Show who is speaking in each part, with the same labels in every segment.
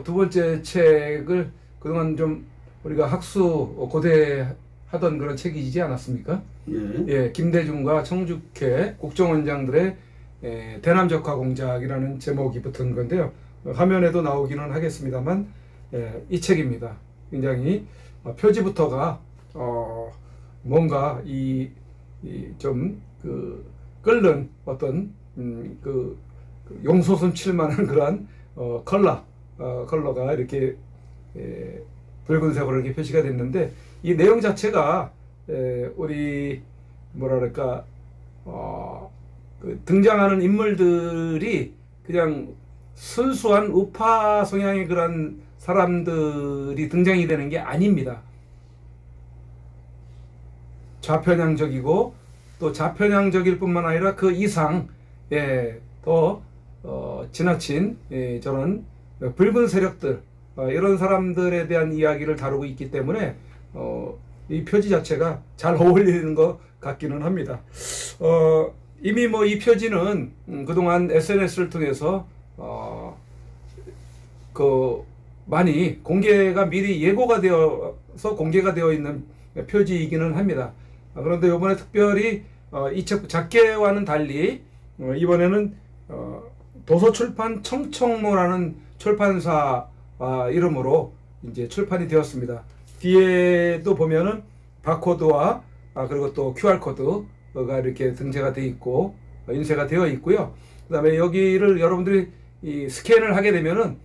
Speaker 1: 두 번째 책을 그동안 좀 우리가 학수 고대하던 그런 책이지 않았습니까?
Speaker 2: 예.
Speaker 1: 예, 김대중과 청주회 국정원장들의 대남적화 공작이라는 제목이 붙은 건데요. 화면에도 나오기는 하겠습니다만 이 책입니다. 굉장히 표지부터가 뭔가 좀 끓는 어떤 그 용솟음 칠만한 그러한 컬러가 이렇게 붉은색으로 이렇게 표시가 됐는데 이 내용 자체가 우리 뭐랄까 등장하는 인물들이 그냥 순수한 우파 성향의 그런 사람들이 등장이 되는 게 아닙니다. 좌편향적이고 또 좌편향적일 뿐만 아니라 그 이상 더 지나친 저런 붉은 세력들 이런 사람들에 대한 이야기를 다루고 있기 때문에 이 표지 자체가 잘 어울리는 것 같기는 합니다. 이미 뭐 이 표지는 그동안 SNS를 통해서 많이 공개가 미리 예고가 되어서 공개가 되어 있는 표지이기는 합니다. 그런데 이번에 특별히 이 책 작게와는 달리 이번에는 도서출판 청청모라는 출판사 이름으로 이제 출판이 되었습니다. 뒤에도 보면은 바코드와 그리고 또 QR 코드가 이렇게 등재가 되어 있고 인쇄가 되어 있고요. 그다음에 여기를 여러분들이 스캔을 하게 되면은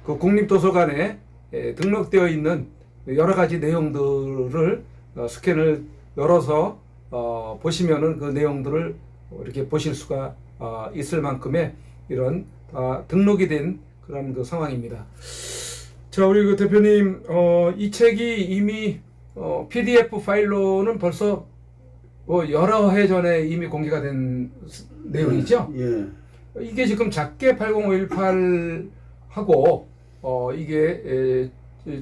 Speaker 1: 그 국립도서관에 등록되어 있는 여러 가지 내용들을 스캔을 열어서 보시면은 그 내용들을 이렇게 보실 수가 있을 만큼의 이런 등록이 된 그런 그 상황입니다. 자, 우리 그 대표님, 이 책이 이미 PDF 파일로는 벌써 여러 해 전에 이미 공개가 된 내용이죠?
Speaker 2: 예.
Speaker 1: 이게 지금 작게 80518하고 이게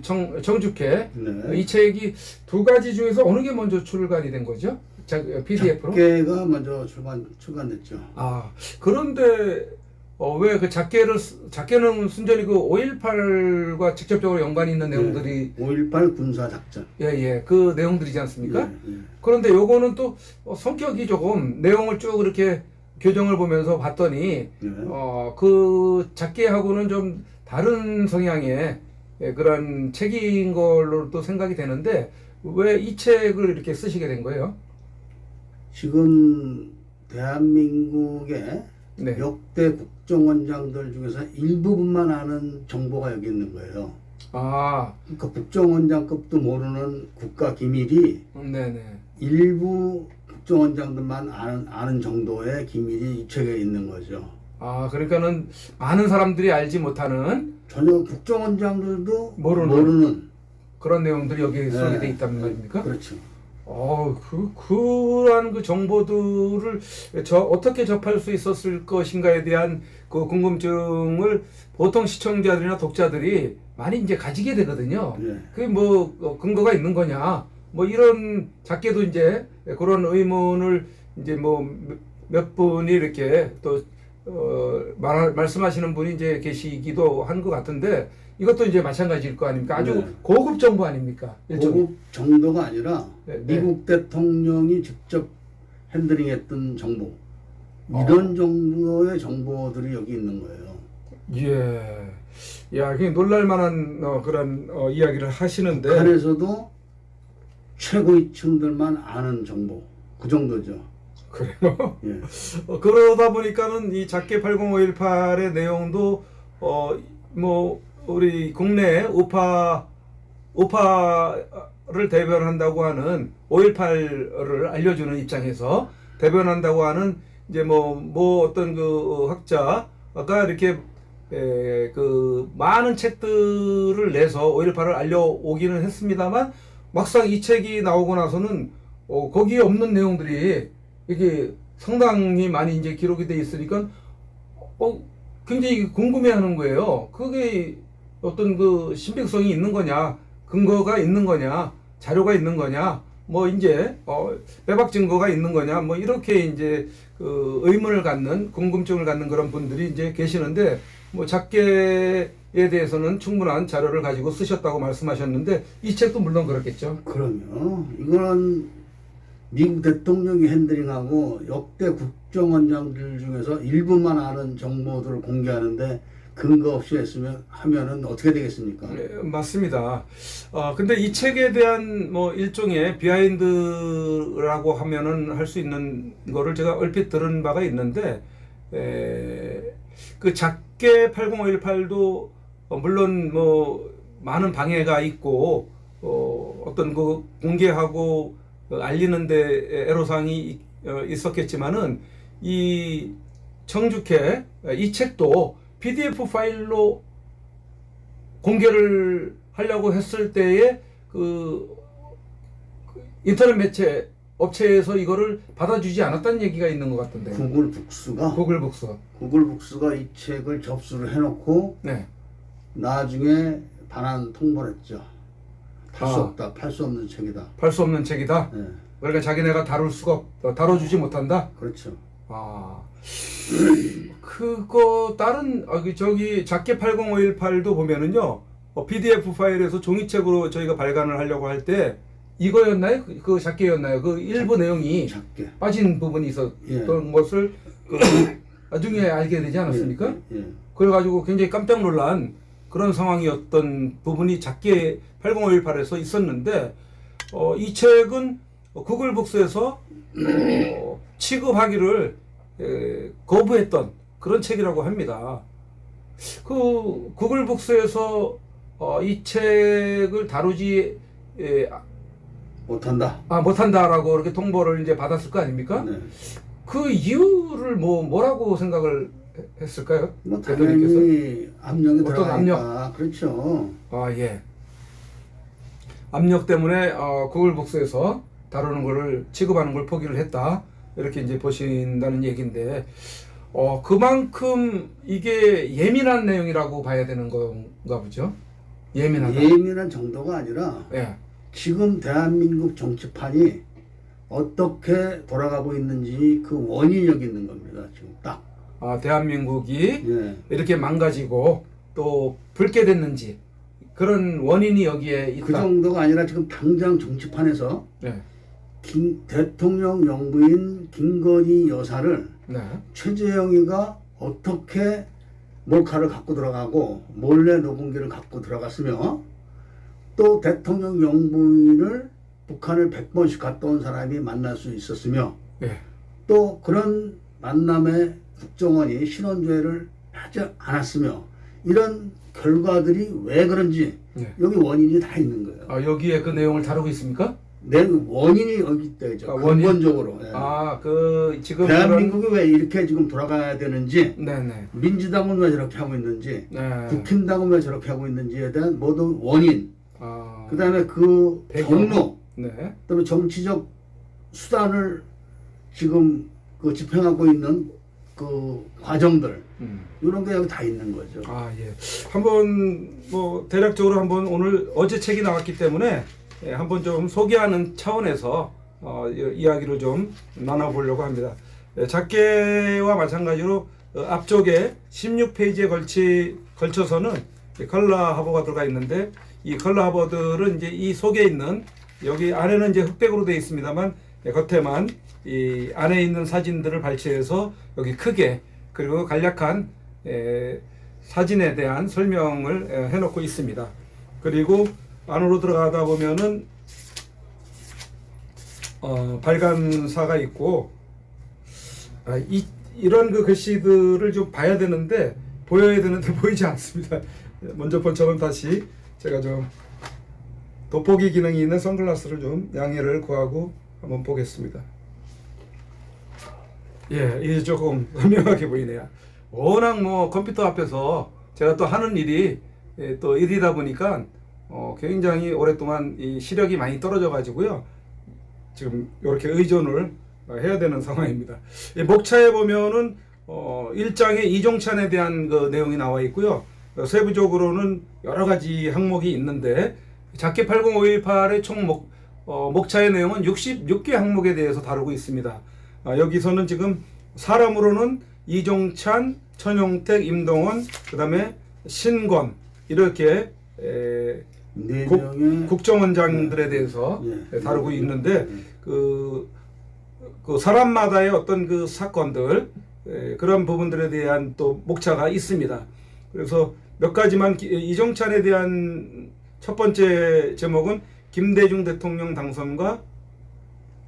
Speaker 1: 청주회
Speaker 2: 네.
Speaker 1: 이 책이 두 가지 중에서 어느 게 먼저 출간이 된 거죠? PDF로?
Speaker 2: 작게가 먼저 출간됐죠.
Speaker 1: 그런데 왜 그 작게는 순전히 그 5.18과 직접적으로 연관이 있는 내용들이
Speaker 2: 5.18 군사작전.
Speaker 1: 그 내용들이지 않습니까?
Speaker 2: 예.
Speaker 1: 그런데 요거는 또 성격이 조금 내용을 쭉 이렇게 교정을 보면서 봤더니 그 작게하고는 좀 다른 성향의 그런 책인 걸로 또 생각이 되는데 왜 이 책을 이렇게 쓰시게 된 거예요?
Speaker 2: 지금 대한민국의
Speaker 1: 네.
Speaker 2: 역대 국정원장들 중에서 일부분만 아는 정보가 여기 있는 거예요. 그러니까 국정원장급도 모르는 국가 기밀이
Speaker 1: 네네.
Speaker 2: 일부 국정원장들만 아는 정도의 기밀이 이 책에 있는 거죠.
Speaker 1: 그러니까는 많은 사람들이 알지 못하는
Speaker 2: 전혀 국정원장들도
Speaker 1: 모르는 그런 내용들이 여기에 수록이 돼 있다는 말입니까?
Speaker 2: 그렇죠.
Speaker 1: 그러한 그 정보들을 어떻게 접할 수 있었을 것인가에 대한 그 궁금증을 보통 시청자들이나 독자들이 많이 이제 가지게 되거든요. 그게 뭐 근거가 있는 거냐? 뭐 이런 작게도 이제 그런 의문을 이제 뭐 몇 분이 이렇게 또 말씀하시는 분이 이제 계시기도 한 것 같은데 이것도 이제 마찬가지일 거 아닙니까? 아주 고급 정보 아닙니까?
Speaker 2: 고급 정도가 아니라 미국 대통령이 직접 핸들링했던 정보 이런 정도의 정보들이 여기 있는 거예요.
Speaker 1: 그게 놀랄만한 그런 이야기를 하시는데
Speaker 2: 북한에서도 최고위층들만 아는 정보 그 정도죠.
Speaker 1: 그래요? 그러다 보니까는 이 작게 80518의 내용도 뭐 우리 국내 우파를 대변한다고 하는 5.18을 알려주는 입장에서 대변한다고 하는 이제 뭐 어떤 그 학자가 이렇게 그 많은 책들을 내서 5.18을 알려오기는 했습니다만 막상 이 책이 나오고 나서는 거기에 없는 내용들이 이게 상당히 많이 이제 기록이 돼 있으니까 굉장히 궁금해하는 거예요. 그게 어떤 그 신빙성이 있는 거냐, 근거가 있는 거냐, 자료가 있는 거냐, 뭐 이제 빼박 증거가 있는 거냐, 뭐 이렇게 이제 그 의문을 갖는 궁금증을 갖는 그런 분들이 이제 계시는데 뭐 작게 대해서는 충분한 자료를 가지고 쓰셨다고 말씀하셨는데 이 책도 물론 그렇겠죠.
Speaker 2: 그럼요. 이거는 미국 대통령이 핸들링하고 역대 국정원장들 중에서 일부만 아는 정보들을 공개하는데 근거 없이 하면은 어떻게 되겠습니까?
Speaker 1: 네, 맞습니다. 근데 이 책에 대한 뭐 일종의 비하인드라고 하면은 할 수 있는 거를 제가 얼핏 들은 바가 있는데, 그 작게 80518도 물론 뭐 많은 방해가 있고, 어떤 그 공개하고 알리는데 애로사항이 있었겠지만은 이 정주케 이 책도 PDF 파일로 공개를 하려고 했을 때에 그 인터넷 매체 업체에서 이거를 받아주지 않았다는 얘기가 있는 것 같던데.
Speaker 2: 구글 북스가 이 책을 접수를 해놓고
Speaker 1: 네.
Speaker 2: 나중에 반환 통보를 했죠. 팔 수 없다. 팔 수 없는 책이다.
Speaker 1: 팔 수 없는 책이다.
Speaker 2: 네.
Speaker 1: 그러니까 자기네가 다뤄주지 못한다.
Speaker 2: 그렇죠.
Speaker 1: 그거 다른 저기 작게 80518도 보면은요. PDF 파일에서 종이책으로 저희가 발간을 하려고 할 때 이거였나요? 그 작게였나요? 그 일부 내용이
Speaker 2: 작게
Speaker 1: 빠진 부분이 있었던 것을 나중에 알게 되지 않았습니까?
Speaker 2: 예.
Speaker 1: 그래가지고 굉장히 깜짝 놀란 그런 상황이었던 부분이 작게 80518에서 있었는데 이 책은 구글 북스에서 취급하기를 거부했던 그런 책이라고 합니다. 그 구글 북스에서 이 책을 다루지 못한다라고 그렇게 통보를 이제 받았을 거 아닙니까?
Speaker 2: 네.
Speaker 1: 그 이유를 뭐라고 생각을 했을까요?
Speaker 2: 뭐 당연히 압력이 들어가니까.
Speaker 1: 압력?
Speaker 2: 그렇죠.
Speaker 1: 예. 압력 때문에 구글 북스에서 다루는 거를 취급하는 걸 포기를 했다. 이렇게 이제 보신다는 얘기인데 그만큼 이게 예민한 내용이라고 봐야 되는 건가 보죠?
Speaker 2: 예민한 정도가 아니라
Speaker 1: 예.
Speaker 2: 지금 대한민국 정치판이 어떻게 돌아가고 있는지 그 원인이 여기 있는 겁니다. 지금 딱.
Speaker 1: 대한민국이
Speaker 2: 예.
Speaker 1: 이렇게 망가지고 또 붉게 됐는지 그런 원인이 여기에 있다.
Speaker 2: 그 정도가 아니라 지금 당장 정치판에서
Speaker 1: 네.
Speaker 2: 대통령 영부인 김건희 여사를
Speaker 1: 네.
Speaker 2: 최재형이가 어떻게 몰카를 갖고 들어가고 몰래 녹음기를 갖고 들어갔으며 또 대통령 영부인을 북한을 100번씩 갔다 온 사람이 만날 수 있었으며
Speaker 1: 네.
Speaker 2: 또 그런 만남에 국정원이 신원조회를 하지 않았으며 이런 결과들이 왜 그런지
Speaker 1: 네.
Speaker 2: 여기 원인이 다 있는 거예요.
Speaker 1: 여기에 그 내용을 다루고 있습니까?
Speaker 2: 원인이 여기 있다죠. 근본적으로. 예.
Speaker 1: 지금
Speaker 2: 대한민국이 왜 이렇게 지금 돌아가야 되는지,
Speaker 1: 네네.
Speaker 2: 민주당은 왜 저렇게 하고 있는지,
Speaker 1: 네.
Speaker 2: 국힘당은 왜 저렇게 하고 있는지에 대한 모든 원인, 그 다음에 그
Speaker 1: 배경.
Speaker 2: 경로,
Speaker 1: 네.
Speaker 2: 그 다음에 정치적 수단을 지금 그 집행하고 있는 그 과정들, 이런 게 여기 다 있는 거죠.
Speaker 1: 예. 한번 뭐 대략적으로 한번 오늘 어제 책이 나왔기 때문에 한번 좀 소개하는 차원에서 이야기를 좀 나눠보려고 합니다. 작게와 마찬가지로 앞쪽에 16페이지에 걸쳐서는 컬러 하버가 들어가 있는데 이 컬러 하버들은 이제 이 속에 있는 여기 안에는 이제 흑백으로 되어 있습니다만 겉에만 이 안에 있는 사진들을 발췌해서 여기 크게 그리고 간략한 사진에 대한 설명을 해놓고 있습니다. 그리고 안으로 들어가다 보면은 발간사가 있고 이런 그 글씨들을 좀 봐야 되는데 보여야 되는데 보이지 않습니다. 먼저 본처럼 다시 제가 좀 돋보기 기능이 있는 선글라스를 좀 양해를 구하고 한번 보겠습니다. 이제 조금 선명하게 보이네요. 워낙 뭐 컴퓨터 앞에서 제가 또 하는 일이 또 일이다 보니까 굉장히 오랫동안 이 시력이 많이 떨어져 가지고요. 지금 이렇게 의존을 해야 되는 상황입니다. 목차에 보면은 1장에 이종찬에 대한 그 내용이 나와 있고요. 세부적으로는 여러 가지 항목이 있는데 작게 80518의 총 목차의 내용은 66개 항목에 대해서 다루고 있습니다. 여기서는 지금 사람으로는 이종찬, 천용택, 임동원, 그 다음에 신권, 이렇게
Speaker 2: 네 명의
Speaker 1: 국정원장들에 대해서
Speaker 2: 예.
Speaker 1: 다루고 있는데 그 사람마다의 어떤 그 사건들 그런 부분들에 대한 또 목차가 있습니다. 그래서 몇 가지만 이정찬에 대한 첫 번째 제목은 김대중 대통령 당선과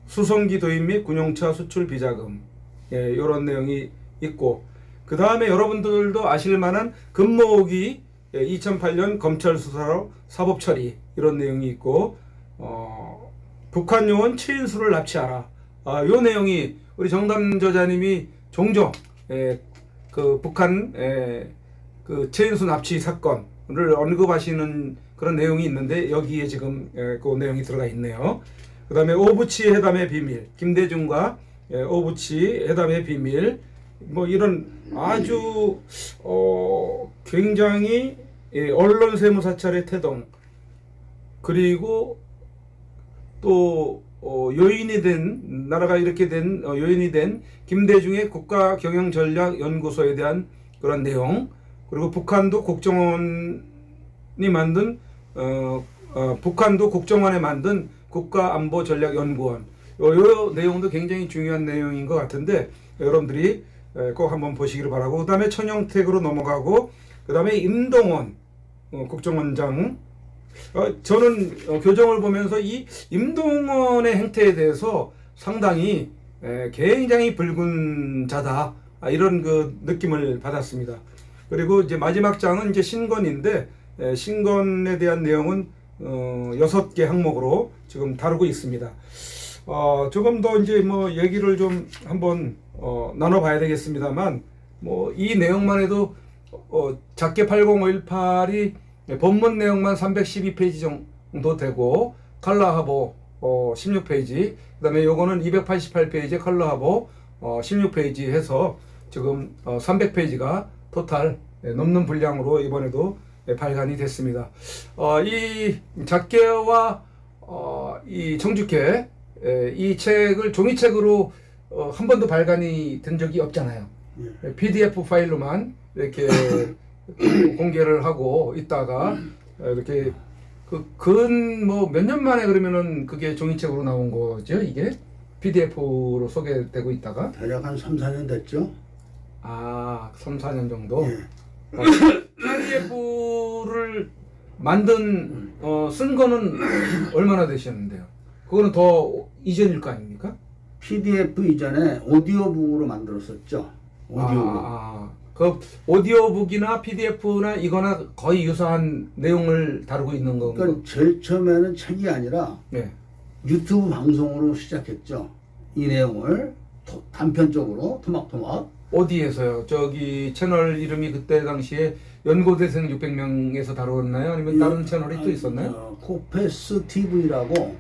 Speaker 1: 수송기 도입 및 군용차 수출 비자금 이런 내용이 있고 그 다음에 여러분들도 아실 만한 금모으기 2008년 검찰 수사로 사법 처리 이런 내용이 있고 북한 요원 최인수를 납치하라 요 내용이 우리 정담 저자님이 종종 그 북한 그 최인수 납치 사건을 언급하시는 그런 내용이 있는데 여기에 지금 그 내용이 들어가 있네요. 그 다음에 오부치 회담의 비밀, 김대중과 오부치 회담의 비밀, 뭐 이런 아주 굉장히 언론 세무 사찰의 태동, 그리고 또 요인이 된 나라가 이렇게 된 요인이 된 김대중의 국가경영전략연구소에 대한 그런 내용, 그리고 북한도 국정원이 만든 북한도 국정원에 만든 국가안보전략연구원 요 내용도 굉장히 중요한 내용인 것 같은데 여러분들이 꼭 한번 보시기를 바라고 그 다음에 천영택으로 넘어가고 그 다음에 임동원 국정원장 저는 교정을 보면서 이 임동원의 행태에 대해서 상당히 굉장히 붉은 자다 이런 그 느낌을 받았습니다. 그리고 이제 마지막 장은 이제 신건인데 신건에 대한 내용은 6개 항목으로 지금 다루고 있습니다. 조금 더 이제 뭐 얘기를 좀 한번 나눠봐야 되겠습니다만 뭐 이 내용만 해도 작게 80518이 본문 내용만 312페이지 정도 되고 컬러하보 16페이지 그 다음에 요거는 288페이지 컬러하보 16페이지 해서 지금 300페이지가 토탈 넘는 분량으로 이번에도 발간이 됐습니다. 이 작게와 이 정주케 이 책을 종이책으로 한 번도 발간이 된 적이 없잖아요. PDF 파일로만 이렇게 공개를 하고 있다가 이렇게 근 뭐 몇 년 만에 그러면은 그게 종이책으로 나온 거죠, 이게? PDF로 소개되고 있다가
Speaker 2: 대략 한 3, 4년 됐죠.
Speaker 1: 3, 4년 정도.
Speaker 2: 예.
Speaker 1: PDF를 만든 쓴 거는 얼마나 되셨는데요? 그거는 더 이전일 거 아닙니까?
Speaker 2: PDF 이전에 오디오북으로 만들었었죠. 오디오북.
Speaker 1: 그 오디오북이나 PDF나 이거나 거의 유사한 내용을 다루고 있는 건가요?
Speaker 2: 그러니까 제일 처음에는 책이 아니라
Speaker 1: 네.
Speaker 2: 유튜브 방송으로 시작했죠. 이 내용을 단편적으로 토막토막.
Speaker 1: 어디에서요? 저기 채널 이름이 그때 당시에 연고대생 600명에서 다뤘나요? 아니면 다른 채널이 또 있었나요?
Speaker 2: 코페스 TV라고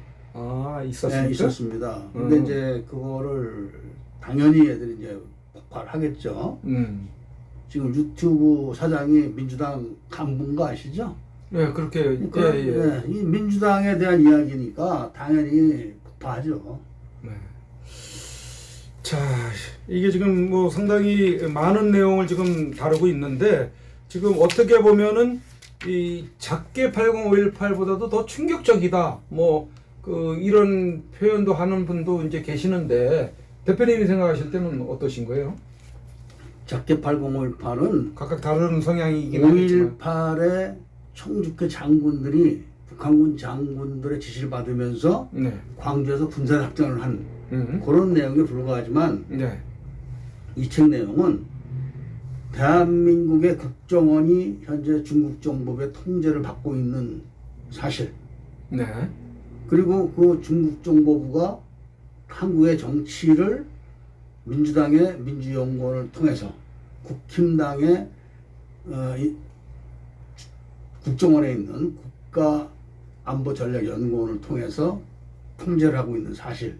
Speaker 1: 있었습니까?
Speaker 2: 있었습니다. 근데 이제 그거를 당연히 애들이 이제 폭발하겠죠. 지금 유튜브 사장이 민주당 간부인 거 아시죠?
Speaker 1: 네, 그렇게
Speaker 2: 예. 이 민주당에 대한 이야기니까 당연히 폭파하죠.
Speaker 1: 네. 자, 이게 지금 뭐 상당히 많은 내용을 지금 다루고 있는데 지금 어떻게 보면은 이 작게 80518보다도 더 충격적이다. 뭐 그 이런 표현도 하는 분도 이제 계시는데 대표님이 생각하실 때는 어떠신 거예요?
Speaker 2: 작게 80518은
Speaker 1: 각각 다른 성향이긴 하겠지만
Speaker 2: 5.18의 청주케 장군들이 북한군 장군들의 지시를 받으면서
Speaker 1: 네.
Speaker 2: 광주에서 군사작전을 한 그런 내용에 불과하지만
Speaker 1: 네.
Speaker 2: 이 책 내용은 대한민국의 국정원이 현재 중국 정부의 통제를 받고 있는 사실,
Speaker 1: 네.
Speaker 2: 그리고 그 중국 정보부가 한국의 정치를 민주당의 민주연구원을 통해서 국힘당의 국정원에 있는 국가안보전략연구원을 통해서 통제를 하고 있는 사실,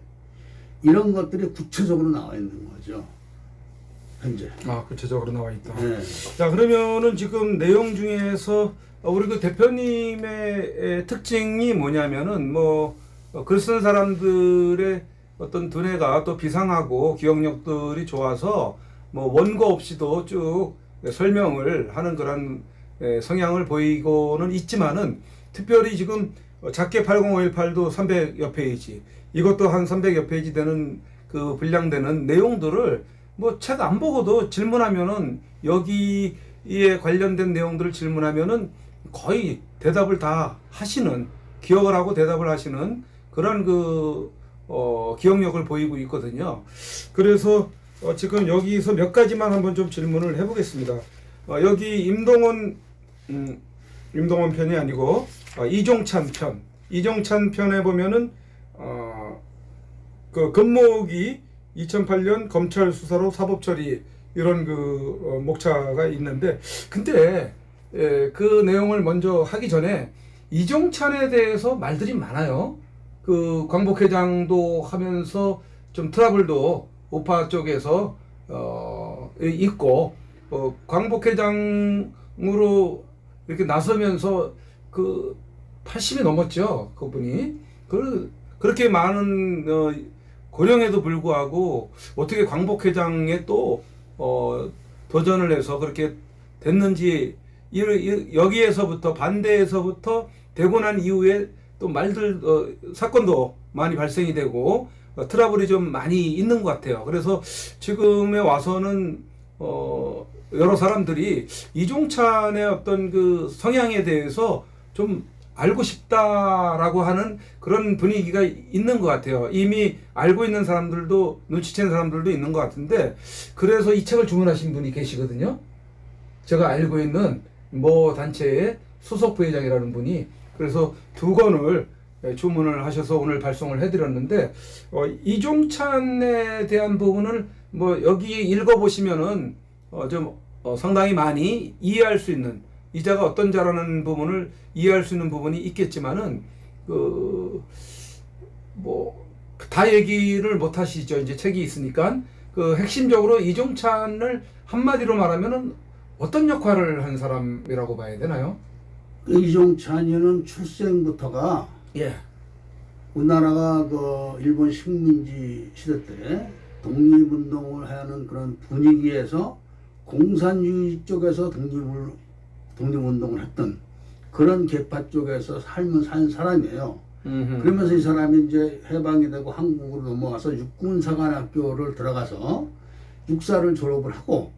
Speaker 2: 이런 것들이 구체적으로 나와 있는 거죠. 현재.
Speaker 1: 구체적으로 나와 있다.
Speaker 2: 네.
Speaker 1: 자, 그러면은 지금 내용 중에서 우리 그 대표님의 특징이 뭐냐면은 뭐 글 쓰는 사람들의 어떤 두뇌가 또 비상하고 기억력들이 좋아서 뭐 원고 없이도 쭉 설명을 하는 그런 성향을 보이고는 있지만은 특별히 지금 작게 80518도 300여 페이지, 이것도 한 300여 페이지 되는 그 분량되는 내용들을 뭐 책 안 보고도 질문하면은 여기에 관련된 내용들을 질문하면은 거의 대답을 다 하시는, 기억을 하고 대답을 하시는 그런 기억력을 보이고 있거든요. 그래서 지금 여기서 몇 가지만 한번 좀 질문을 해보겠습니다. 여기 임동원 편이 아니고 이종찬 편에 보면은 그 근무기 2008년 검찰 수사로 사법 처리 이런 목차가 있는데, 근데 그 내용을 먼저 하기 전에 이종찬에 대해서 말들이 많아요. 그 광복회장도 하면서 좀 트러블도 우파 쪽에서 있고, 광복회장으로 이렇게 나서면서 80이 넘었죠, 그분이. 그렇게 많은 고령에도 불구하고 어떻게 광복회장에 또 도전을 해서 그렇게 됐는지, 여기에서부터 반대에서부터 되고 난 이후에 또 말들 사건도 많이 발생이 되고 트러블이 좀 많이 있는 것 같아요. 그래서 지금에 와서는 여러 사람들이 이종찬의 어떤 그 성향에 대해서 좀 알고 싶다라고 하는 그런 분위기가 있는 것 같아요. 이미 알고 있는 사람들도, 눈치챈 사람들도 있는 것 같은데, 그래서 이 책을 주문하신 분이 계시거든요. 제가 알고 있는 모 단체의 수석 부회장이라는 분이. 그래서 2권을 주문을 하셔서 오늘 발송을 해드렸는데, 이종찬에 대한 부분을 뭐 여기 읽어보시면은 좀 상당히 많이 이해할 수 있는, 이 자가 어떤 자라는 부분을 이해할 수 있는 부분이 있겠지만은 다 얘기를 못 하시죠. 이제 책이 있으니까. 핵심적으로 이종찬을 한마디로 말하면은 어떤 역할을 한 사람이라고 봐야 되나요?
Speaker 2: 이종찬이는 출생부터가 우리나라가 일본 식민지 시대 때 독립운동을 하는 그런 분위기에서 공산주의 쪽에서 독립운동을 했던 그런 계파 쪽에서 삶을 산 사람이에요. 그러면서 이 사람이 이제 해방이 되고 한국으로 넘어와서 육군사관학교를 들어가서 육사를 졸업을 하고,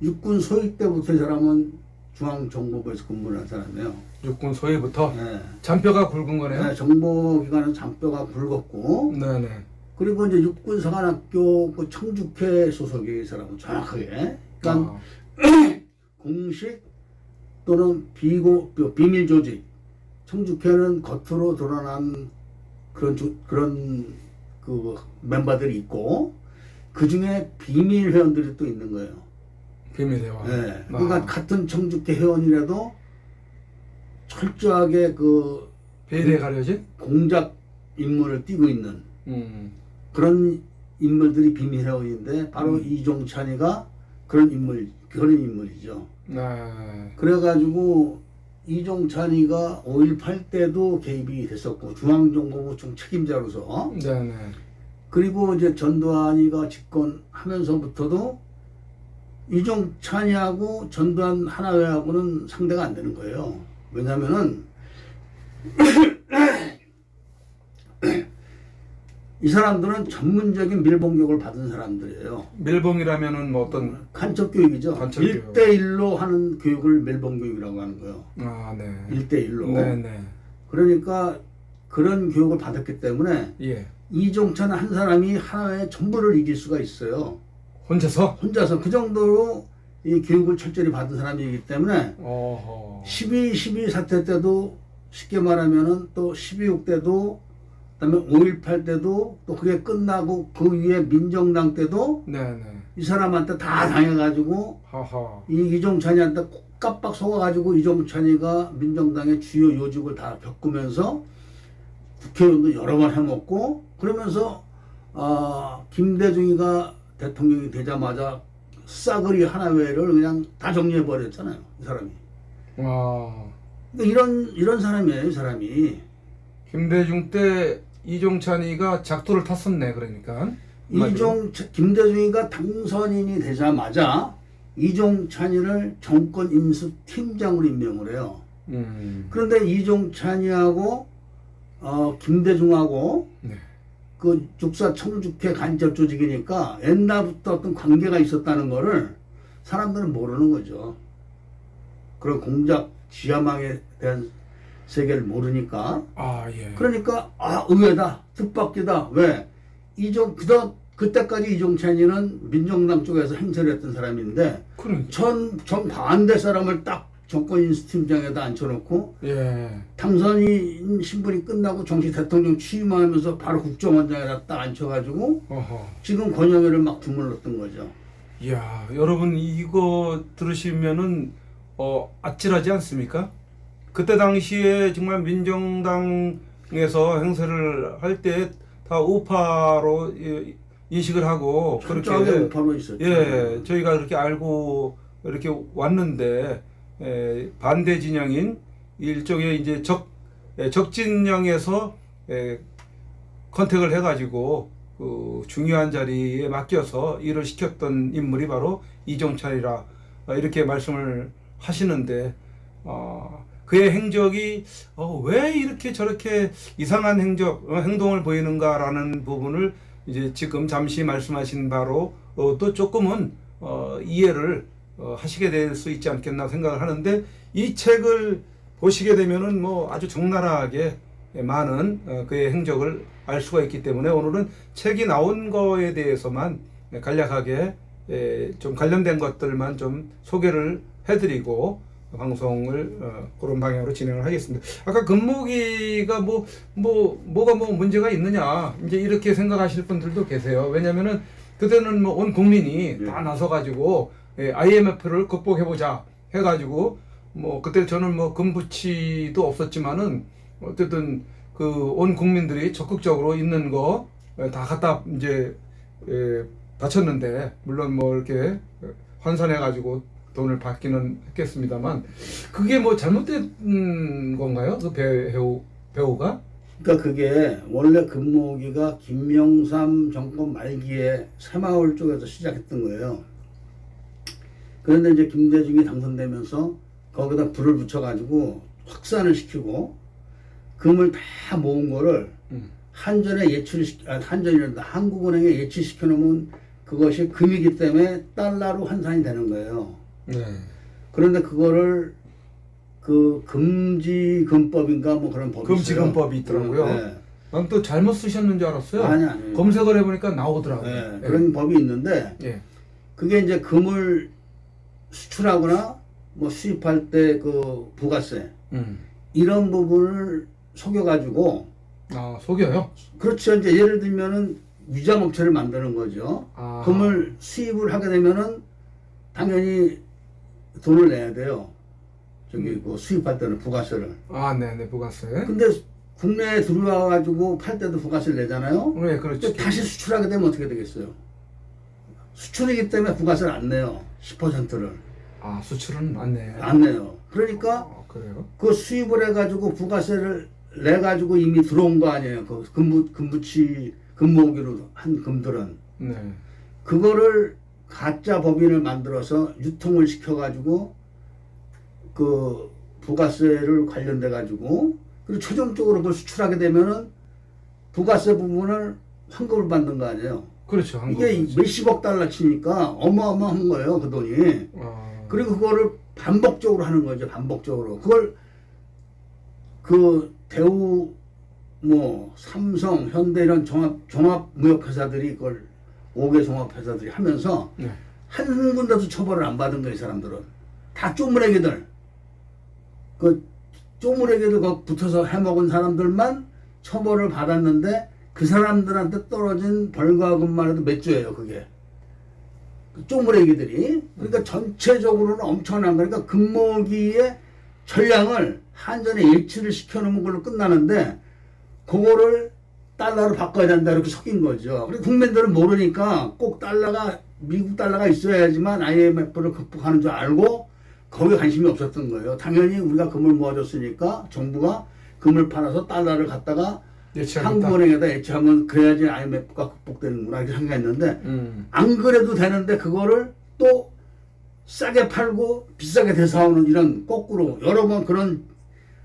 Speaker 2: 육군 소위 때부터 이 사람은 중앙정보부에서 근무를 한 사람이에요.
Speaker 1: 육군 소위부터?
Speaker 2: 네.
Speaker 1: 잔뼈가 굵은 거네요?
Speaker 2: 네, 정보기관은 잔뼈가 굵었고,
Speaker 1: 네네.
Speaker 2: 그리고 이제 육군사관학교 청주회 소속이 이 사람은 정확하게. 그러니까 공식 또는 비밀 조직, 청주회는 겉으로 드러난 그런 멤버들이 있고, 그 중에 비밀 회원들이 또 있는 거예요.
Speaker 1: 비밀 회원.
Speaker 2: 네. 그러니까 같은 청주회 회원이라도 철저하게
Speaker 1: 베일에 가려진
Speaker 2: 공작 인물을 띠고 있는 그런 인물들이 비밀 회원인데, 바로 이종찬이가 그런 인물이죠. 그래가지고 이종찬이가 5.18 때도 개입이 됐었고, 중앙정보부총 책임자로서.
Speaker 1: 네네.
Speaker 2: 그리고 이제 전두환이가 집권하면서부터도 이종찬이하고 전두환 하나회하고는 상대가 안 되는 거예요. 왜냐면은 이 사람들은 전문적인 밀봉교육을 받은 사람들이에요.
Speaker 1: 밀봉이라면은 뭐 어떤
Speaker 2: 간첩교육이죠.
Speaker 1: 간첩교육.
Speaker 2: 1대1로 하는 교육을 밀봉교육이라고 하는 거예요.
Speaker 1: 네.
Speaker 2: 1대1로.
Speaker 1: 네네.
Speaker 2: 그러니까 그런 교육을 받았기 때문에 이종찬 한 사람이 하나의 전부를 이길 수가 있어요.
Speaker 1: 혼자서
Speaker 2: 그 정도로 이 교육을 철저히 받은 사람이기 때문에 12 사태 때도, 쉽게 말하면은 또 12.6 때도, 그다음에 5.18 때도, 또 그게 끝나고 그 위에 민정당 때도 이 사람한테 다 당해가지고 이종찬이한테 깜빡 속아가지고 이종찬이가 민정당의 주요 요직을 다 겪으면서 국회의원도 여러 번 해먹고, 그러면서 김대중이가 대통령이 되자마자 싸그리 하나회를 그냥 다 정리해버렸잖아요, 이 사람이. 그러니까 이런 사람이에요, 이 사람이.
Speaker 1: 김대중 때 이종찬이가 작두를 탔었네, 그러니까.
Speaker 2: 김대중이가 당선인이 되자마자 이종찬이를 정권 인수팀장으로 임명을 해요. 그런데 이종찬이하고 김대중하고
Speaker 1: 네.
Speaker 2: 그 육사 청주회 간접 조직이니까 옛날부터 어떤 관계가 있었다는 거를 사람들은 모르는 거죠. 그런 공작 지하망에 대한 세계를 모르니까.
Speaker 1: 아, 예.
Speaker 2: 그러니까 의외다, 뜻밖이다. 왜? 그때까지 이종찬이는 민정당 쪽에서 행세를 했던 사람인데
Speaker 1: 그러니까.
Speaker 2: 정 반대 사람을 딱 정권 인수팀장에다 앉혀놓고
Speaker 1: 예.
Speaker 2: 당선인 신분이 끝나고 정식 대통령 취임하면서 바로 국정원장에다 딱 앉혀가지고
Speaker 1: 어허.
Speaker 2: 지금 권영애를 막 주물렀던 거죠.
Speaker 1: 이야, 여러분 이거 들으시면은 아찔하지 않습니까? 그때 당시에 정말 민정당에서 행세를 할 때 다 우파로 인식을 하고
Speaker 2: 철저하게
Speaker 1: 그렇게
Speaker 2: 우파로 있었죠.
Speaker 1: 예, 저희가 그렇게 알고 이렇게 왔는데 반대 진영인 일종의 이제 적진영에서 컨택을 해가지고 그 중요한 자리에 맡겨서 일을 시켰던 인물이 바로 이종찬이라 이렇게 말씀을 하시는데 그의 행적이 왜 이렇게 저렇게 이상한 행동을 보이는가라는 부분을 이제 지금 잠시 말씀하신 바로 또 조금은 이해를 하시게 될 수 있지 않겠나 생각을 하는데 이 책을 보시게 되면은 뭐 아주 적나라하게 많은 그의 행적을 알 수가 있기 때문에 오늘은 책이 나온 거에 대해서만 간략하게 좀 관련된 것들만 좀 소개를 해드리고 방송을 그런 방향으로 진행을 하겠습니다. 아까 금모기가 뭐가 문제가 있느냐 이제 이렇게 생각하실 분들도 계세요. 왜냐면은 그때는 뭐 온 국민이 다 나서가지고 IMF를 극복해보자 해가지고 뭐 그때 저는 뭐 금부치도 없었지만은 어쨌든 그 온 국민들이 적극적으로 있는 거 다 갖다 이제 바쳤는데 물론 뭐 이렇게 환산해가지고 돈을 받기는 했겠습니다만 그게 뭐 잘못된 건가요? 그 배우가?
Speaker 2: 그러니까 그게 원래 금모기가 김영삼 정권 말기에 새마을 쪽에서 시작했던 거예요. 그런데 이제 김대중이 당선되면서 거기다 불을 붙여가지고 확산을 시키고 금을 다 모은 거를 한전에 한전이란다 한국은행에 예치시켜 놓으면 그것이 금이기 때문에 달러로 환산이 되는 거예요.
Speaker 1: 네.
Speaker 2: 그런데 그거를 그 금지금법인가 뭐 그런 법이
Speaker 1: 금지금법이 있더라고요.
Speaker 2: 네.
Speaker 1: 난 또 잘못 쓰셨는 줄 알았어요.
Speaker 2: 아니.
Speaker 1: 검색을 해보니까 나오더라고요.
Speaker 2: 네. 그런 법이 있는데
Speaker 1: 예.
Speaker 2: 그게 이제 금을 수출하거나 뭐 수입할 때 그 부가세 이런 부분을 속여가지고
Speaker 1: 속여요?
Speaker 2: 그렇죠. 이제 예를 들면은 위장업체를 만드는 거죠. 금을 수입을 하게 되면은 당연히 돈을 내야 돼요. 저기 그 수입할 때는 부가세를.
Speaker 1: 네네, 부가세.
Speaker 2: 근데 국내에 들어와가지고 팔 때도 부가세를 내잖아요.
Speaker 1: 네, 그렇죠.
Speaker 2: 다시 수출하게 되면 어떻게 되겠어요? 수출이기 때문에 부가세를 안 내요. 10%를.
Speaker 1: 수출은 안 내.
Speaker 2: 안 내요. 그러니까
Speaker 1: 그래요?
Speaker 2: 그 수입을 해가지고 부가세를 내가지고 이미 들어온 거 아니에요. 그 금모기로 한 금들은.
Speaker 1: 네.
Speaker 2: 그거를 가짜 법인을 만들어서 유통을 시켜가지고 그 부가세를 관련돼 가지고 그리고 최종적으로 그걸 수출하게 되면은 부가세 부분을 환급을 받는 거 아니에요.
Speaker 1: 그렇죠.
Speaker 2: 이게 몇십억 달러 치니까 어마어마한 거예요, 그 돈이. 그리고 그거를 반복적으로 하는 거죠, 반복적으로. 그걸 그 대우 뭐 삼성, 현대 이런 종합무역회사들이 그걸 5개 종합회사들이 하면서 한 군데도 처벌을 안 받은 거예요, 이 사람들은. 다 쪼무레기들. 그 쪼무레기들 거 붙어서 해먹은 사람들만 처벌을 받았는데 그 사람들한테 떨어진 벌과금만 해도 몇 조예요, 그게. 그 쪼무레기들이. 그러니까 전체적으로는 엄청난 거니까 금모기의 전량을 한전에 일치를 시켜놓은 걸로 끝나는데 그거를 달러로 바꿔야 된다 이렇게 섞인 거죠. 그리고 국민들은 모르니까 꼭 달러가 미국 달러가 있어야지만 IMF를 극복하는 줄 알고 거기에 관심이 없었던 거예요. 당연히 우리가 금을 모아줬으니까 정부가 금을 팔아서 달러를 갖다가 한국은행에다 예치하면 그래야지 IMF가 극복되는구나 이렇게 생각했는데 안 그래도 되는데 그거를 또 싸게 팔고 비싸게 되사오는 이런 거꾸로 여러 번 그런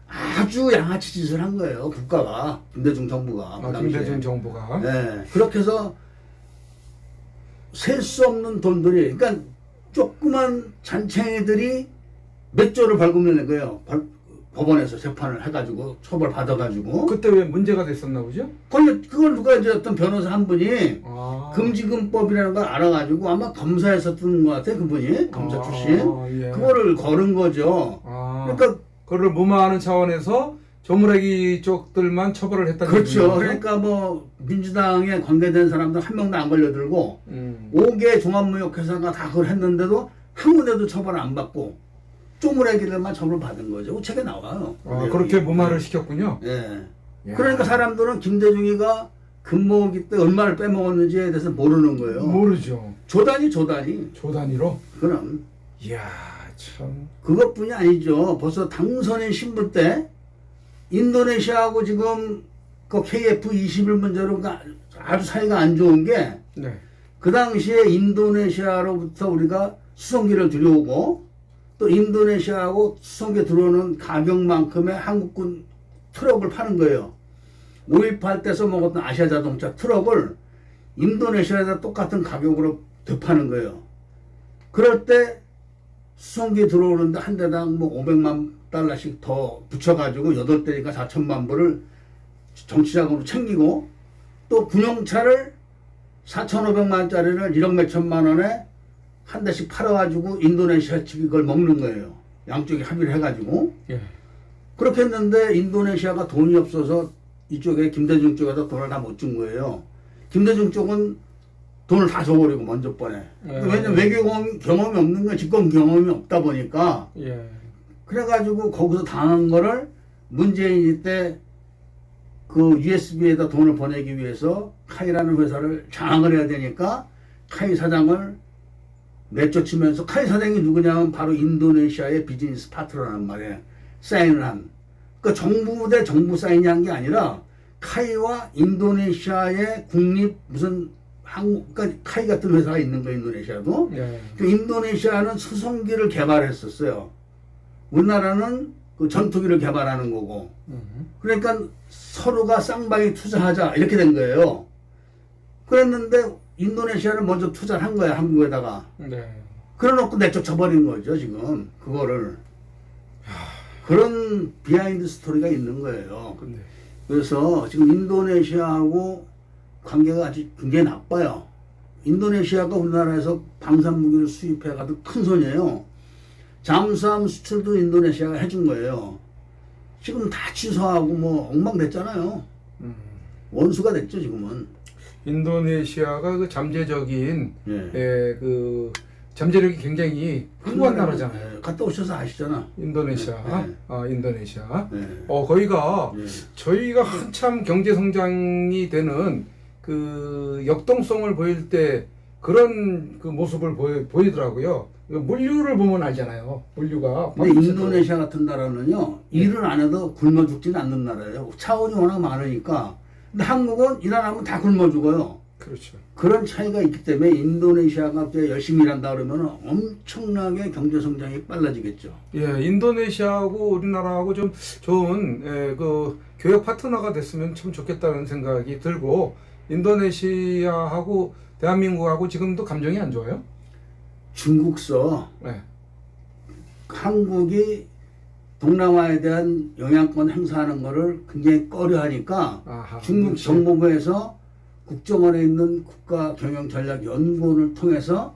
Speaker 2: 아주 양아치 짓을 한 거예요. 국가가 김대중 정부가. 그 당시에.
Speaker 1: 김대중 정부가.
Speaker 2: 네. 그렇게 해서 셀 수 없는 돈들이 그러니까 조그만 잔챙이들이 몇 조를 벌금내는 거예요. 법원에서 재판을 해가지고 처벌 받아가지고
Speaker 1: 그때 왜 문제가 됐었나 보죠?
Speaker 2: 그걸 누가 이제 어떤 변호사 한 분이
Speaker 1: 아.
Speaker 2: 금지금법이라는 걸 알아가지고 아마 검사했었던 것 같아 그분이 검사 출신
Speaker 1: 예.
Speaker 2: 그거를 걸은 거죠.
Speaker 1: 아.
Speaker 2: 그러니까
Speaker 1: 그거를 무마하는 차원에서 조무래기 쪽들만 처벌을 했다는
Speaker 2: 그렇죠.
Speaker 1: 얘기죠?
Speaker 2: 그러니까 뭐 민주당에 관계된 사람들 한 명도 안 걸려들고 5개 종합무역회사가 다 그걸 했는데도 한 군데도 처벌 안 받고 쪼무레기들만 처벌 받은 거죠. 우측에 나와요.
Speaker 1: 아, 그렇게 무마를 시켰군요.
Speaker 2: 예.
Speaker 1: 야.
Speaker 2: 그러니까 사람들은 김대중이가 금모으기 때 얼마를 빼먹었는지에 대해서 모르는 거예요.
Speaker 1: 모르죠.
Speaker 2: 조단이.
Speaker 1: 조 단위로?
Speaker 2: 그럼
Speaker 1: 이야, 참.
Speaker 2: 그것뿐이 아니죠. 벌써 당선인 신분 때 인도네시아하고 지금 그 KF21 문제로 아주 사이가 안 좋은 게 그
Speaker 1: 네.
Speaker 2: 당시에 인도네시아로부터 우리가 수송기를 들여오고 또 인도네시아하고 수송기 들어오는 가격만큼의 한국군 트럭을 파는 거예요. 5.18 때 써먹었던 아시아자동차 트럭을 인도네시아에다 똑같은 가격으로 되파는 거예요. 그럴 때 수송기 들어오는데 한 대당 뭐 500만 달러씩 더 붙여가지고 8대니까 4천만 불을 정치자금으로 챙기고 또 군용차를 4,500만짜리를 1억 몇천만 원에 한 대씩 팔아가지고 인도네시아 측이 그걸 먹는 거예요. 양쪽이 합의를 해가지고.
Speaker 1: 예.
Speaker 2: 그렇게 했는데 인도네시아가 돈이 없어서 이쪽에 김대중 쪽에다 돈을 다 못 준 거예요. 김대중 쪽은 돈을 다 줘버리고 먼저 번에. 왜냐면 외교 경험이 없는 건 집권 경험이 없다 보니까.
Speaker 1: 예.
Speaker 2: 그래가지고 거기서 당한 거를 문재인이 때 그 USB에다 돈을 보내기 위해서 카이라는 회사를 장악을 해야 되니까 카이 사장을 내쫓으면서 카이 사장이 누구냐면 바로 인도네시아의 비즈니스 파트너란 말이에요. 사인을 한. 그러니까 정부 대 정부 사인이 한 게 아니라 카이와 인도네시아의 국립 무슨 그러니까 카이 같은 회사가 있는 거예요. 인도네시아도.
Speaker 1: 예.
Speaker 2: 그 인도네시아는 수송기를 개발했었어요. 우리나라는 그 전투기를 개발하는 거고. 그러니까 서로가 쌍방이 투자하자 이렇게 된 거예요. 그랬는데 인도네시아는 먼저 투자를 한 거야 한국에다가.
Speaker 1: 네.
Speaker 2: 그래놓고 내쫓아버린 거죠 지금 그거를. 그런 비하인드 스토리가 있는 거예요.
Speaker 1: 근데
Speaker 2: 그래서 지금 인도네시아하고 관계가 아주 굉장히 나빠요. 인도네시아가 우리나라에서 방산무기를 수입해가지고 큰 손이에요. 잠수함 수출도 인도네시아가 해준 거예요. 지금 다 취소하고 뭐 엉망됐잖아요. 원수가 됐죠 지금은.
Speaker 1: 인도네시아가 그 잠재적인
Speaker 2: 예.
Speaker 1: 그 잠재력이 굉장히 풍부한 나라잖아요.
Speaker 2: 예. 갔다 오셔서 아시잖아.
Speaker 1: 인도네시아.
Speaker 2: 네.
Speaker 1: 인도네시아.
Speaker 2: 예.
Speaker 1: 거기가
Speaker 2: 예.
Speaker 1: 저희가 한참 경제 성장이 되는 그 역동성을 보일 때 그런 그 모습을 보이더라고요. 물류를 보면 알잖아요. 물류가.
Speaker 2: 근데 인도네시아 같은 나라는요 일을 안 해도 굶어 죽지는 않는 나라예요. 차원이 워낙 많으니까. 근데 한국은 일 안 하면 다 굶어 죽어요.
Speaker 1: 그렇죠.
Speaker 2: 그런 차이가 있기 때문에 인도네시아가 이제 열심히 일한다 그러면 엄청나게 경제 성장이 빨라지겠죠.
Speaker 1: 예, 인도네시아하고 우리나라하고 좀 좋은 그 교역 파트너가 됐으면 참 좋겠다는 생각이 들고 인도네시아하고 대한민국하고 지금도 감정이 안 좋아요?
Speaker 2: 중국서
Speaker 1: 네.
Speaker 2: 한국이 동남아에 대한 영향권 행사하는 거를 굉장히 꺼려하니까
Speaker 1: 아하,
Speaker 2: 중국
Speaker 1: 눈치.
Speaker 2: 정보부에서 국정원에 있는 국가경영전략연구원을 통해서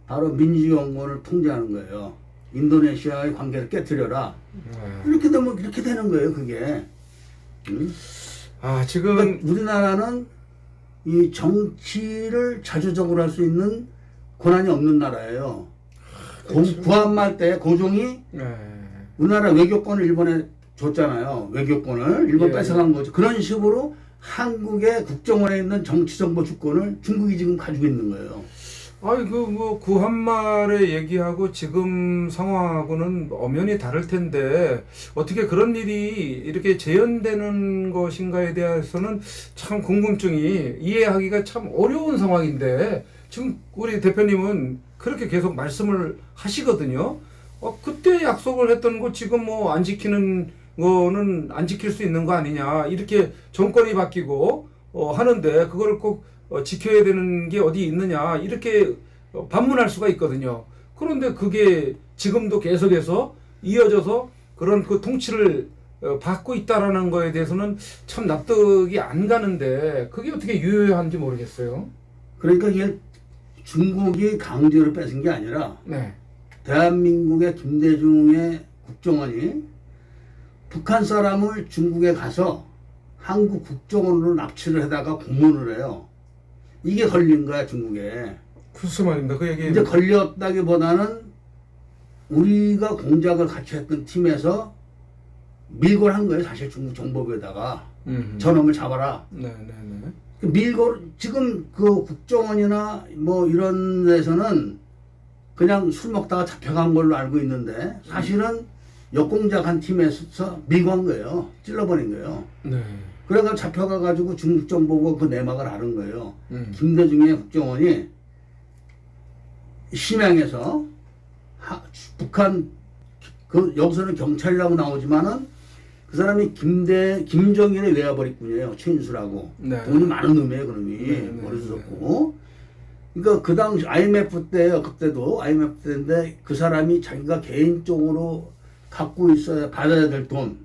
Speaker 2: 바로 민주연구원을 통제하는 거예요. 인도네시아의 관계를 깨뜨려라. 이렇게 되면 이렇게 되는 거예요, 그게. 응?
Speaker 1: 지금
Speaker 2: 그러니까 우리나라는 이 정치를 자주적으로 할 수 있는 권한이 없는 나라예요. 구한말 때 고종이 우리나라 외교권을 일본에 줬잖아요. 외교권을 일본
Speaker 1: 예.
Speaker 2: 뺏어간 거죠. 그런 식으로 한국의 국정원에 있는 정치정보 주권을 중국이 지금 가지고 있는 거예요.
Speaker 1: 뭐 구한말의 얘기하고 지금 상황하고는 엄연히 다를 텐데 어떻게 그런 일이 이렇게 재현되는 것인가에 대해서는 참 궁금증이 이해하기가 참 어려운 상황인데 지금 우리 대표님은 그렇게 계속 말씀을 하시거든요. 그때 약속을 했던 거 지금 뭐 안 지키는 거는 안 지킬 수 있는 거 아니냐. 이렇게 정권이 바뀌고 하는데 그걸 꼭 지켜야 되는 게 어디 있느냐. 이렇게 반문할 수가 있거든요. 그런데 그게 지금도 계속해서 이어져서 그런 그 통치를 받고 있다라는 거에 대해서는 참 납득이 안 가는데 그게 어떻게 유효한지 모르겠어요.
Speaker 2: 그러니까 이게 중국이 강제로 뺏은 게 아니라
Speaker 1: 네.
Speaker 2: 대한민국의 김대중의 국정원이 북한 사람을 중국에 가서 한국 국정원으로 납치를 해다가 고문을 해요. 이게 걸린 거야, 중국에.
Speaker 1: 글쎄 말입니다. 그 얘기.
Speaker 2: 이제 걸렸다기보다는 우리가 공작을 같이 했던 팀에서 밀고를 한 거예요, 사실 중국 정보부에다가. 저놈을 잡아라.
Speaker 1: 네네네.
Speaker 2: 밀고, 지금 그 국정원이나 뭐 이런 데서는 그냥 술 먹다가 잡혀간 걸로 알고 있는데 사실은 역공작한 팀에서 밀고 한 거예요. 찔러버린 거예요.
Speaker 1: 네.
Speaker 2: 그래가 잡혀가가지고 중국 정보가 그 내막을 아는 거예요. 김대중의 국정원이 심양에서 북한 그 여기서는 경찰이라고 나오지만은 그 사람이 김정일의 외아버리꾼이에요. 최인수라고.
Speaker 1: 네.
Speaker 2: 돈이 많은 놈이에요, 그놈이.
Speaker 1: 네,
Speaker 2: 머리 좋고. 그러니까 그 당시 IMF 때요. 그때도 IMF 때인데 그 사람이 자기가 개인적으로 갖고 있어야 받아야 될 돈.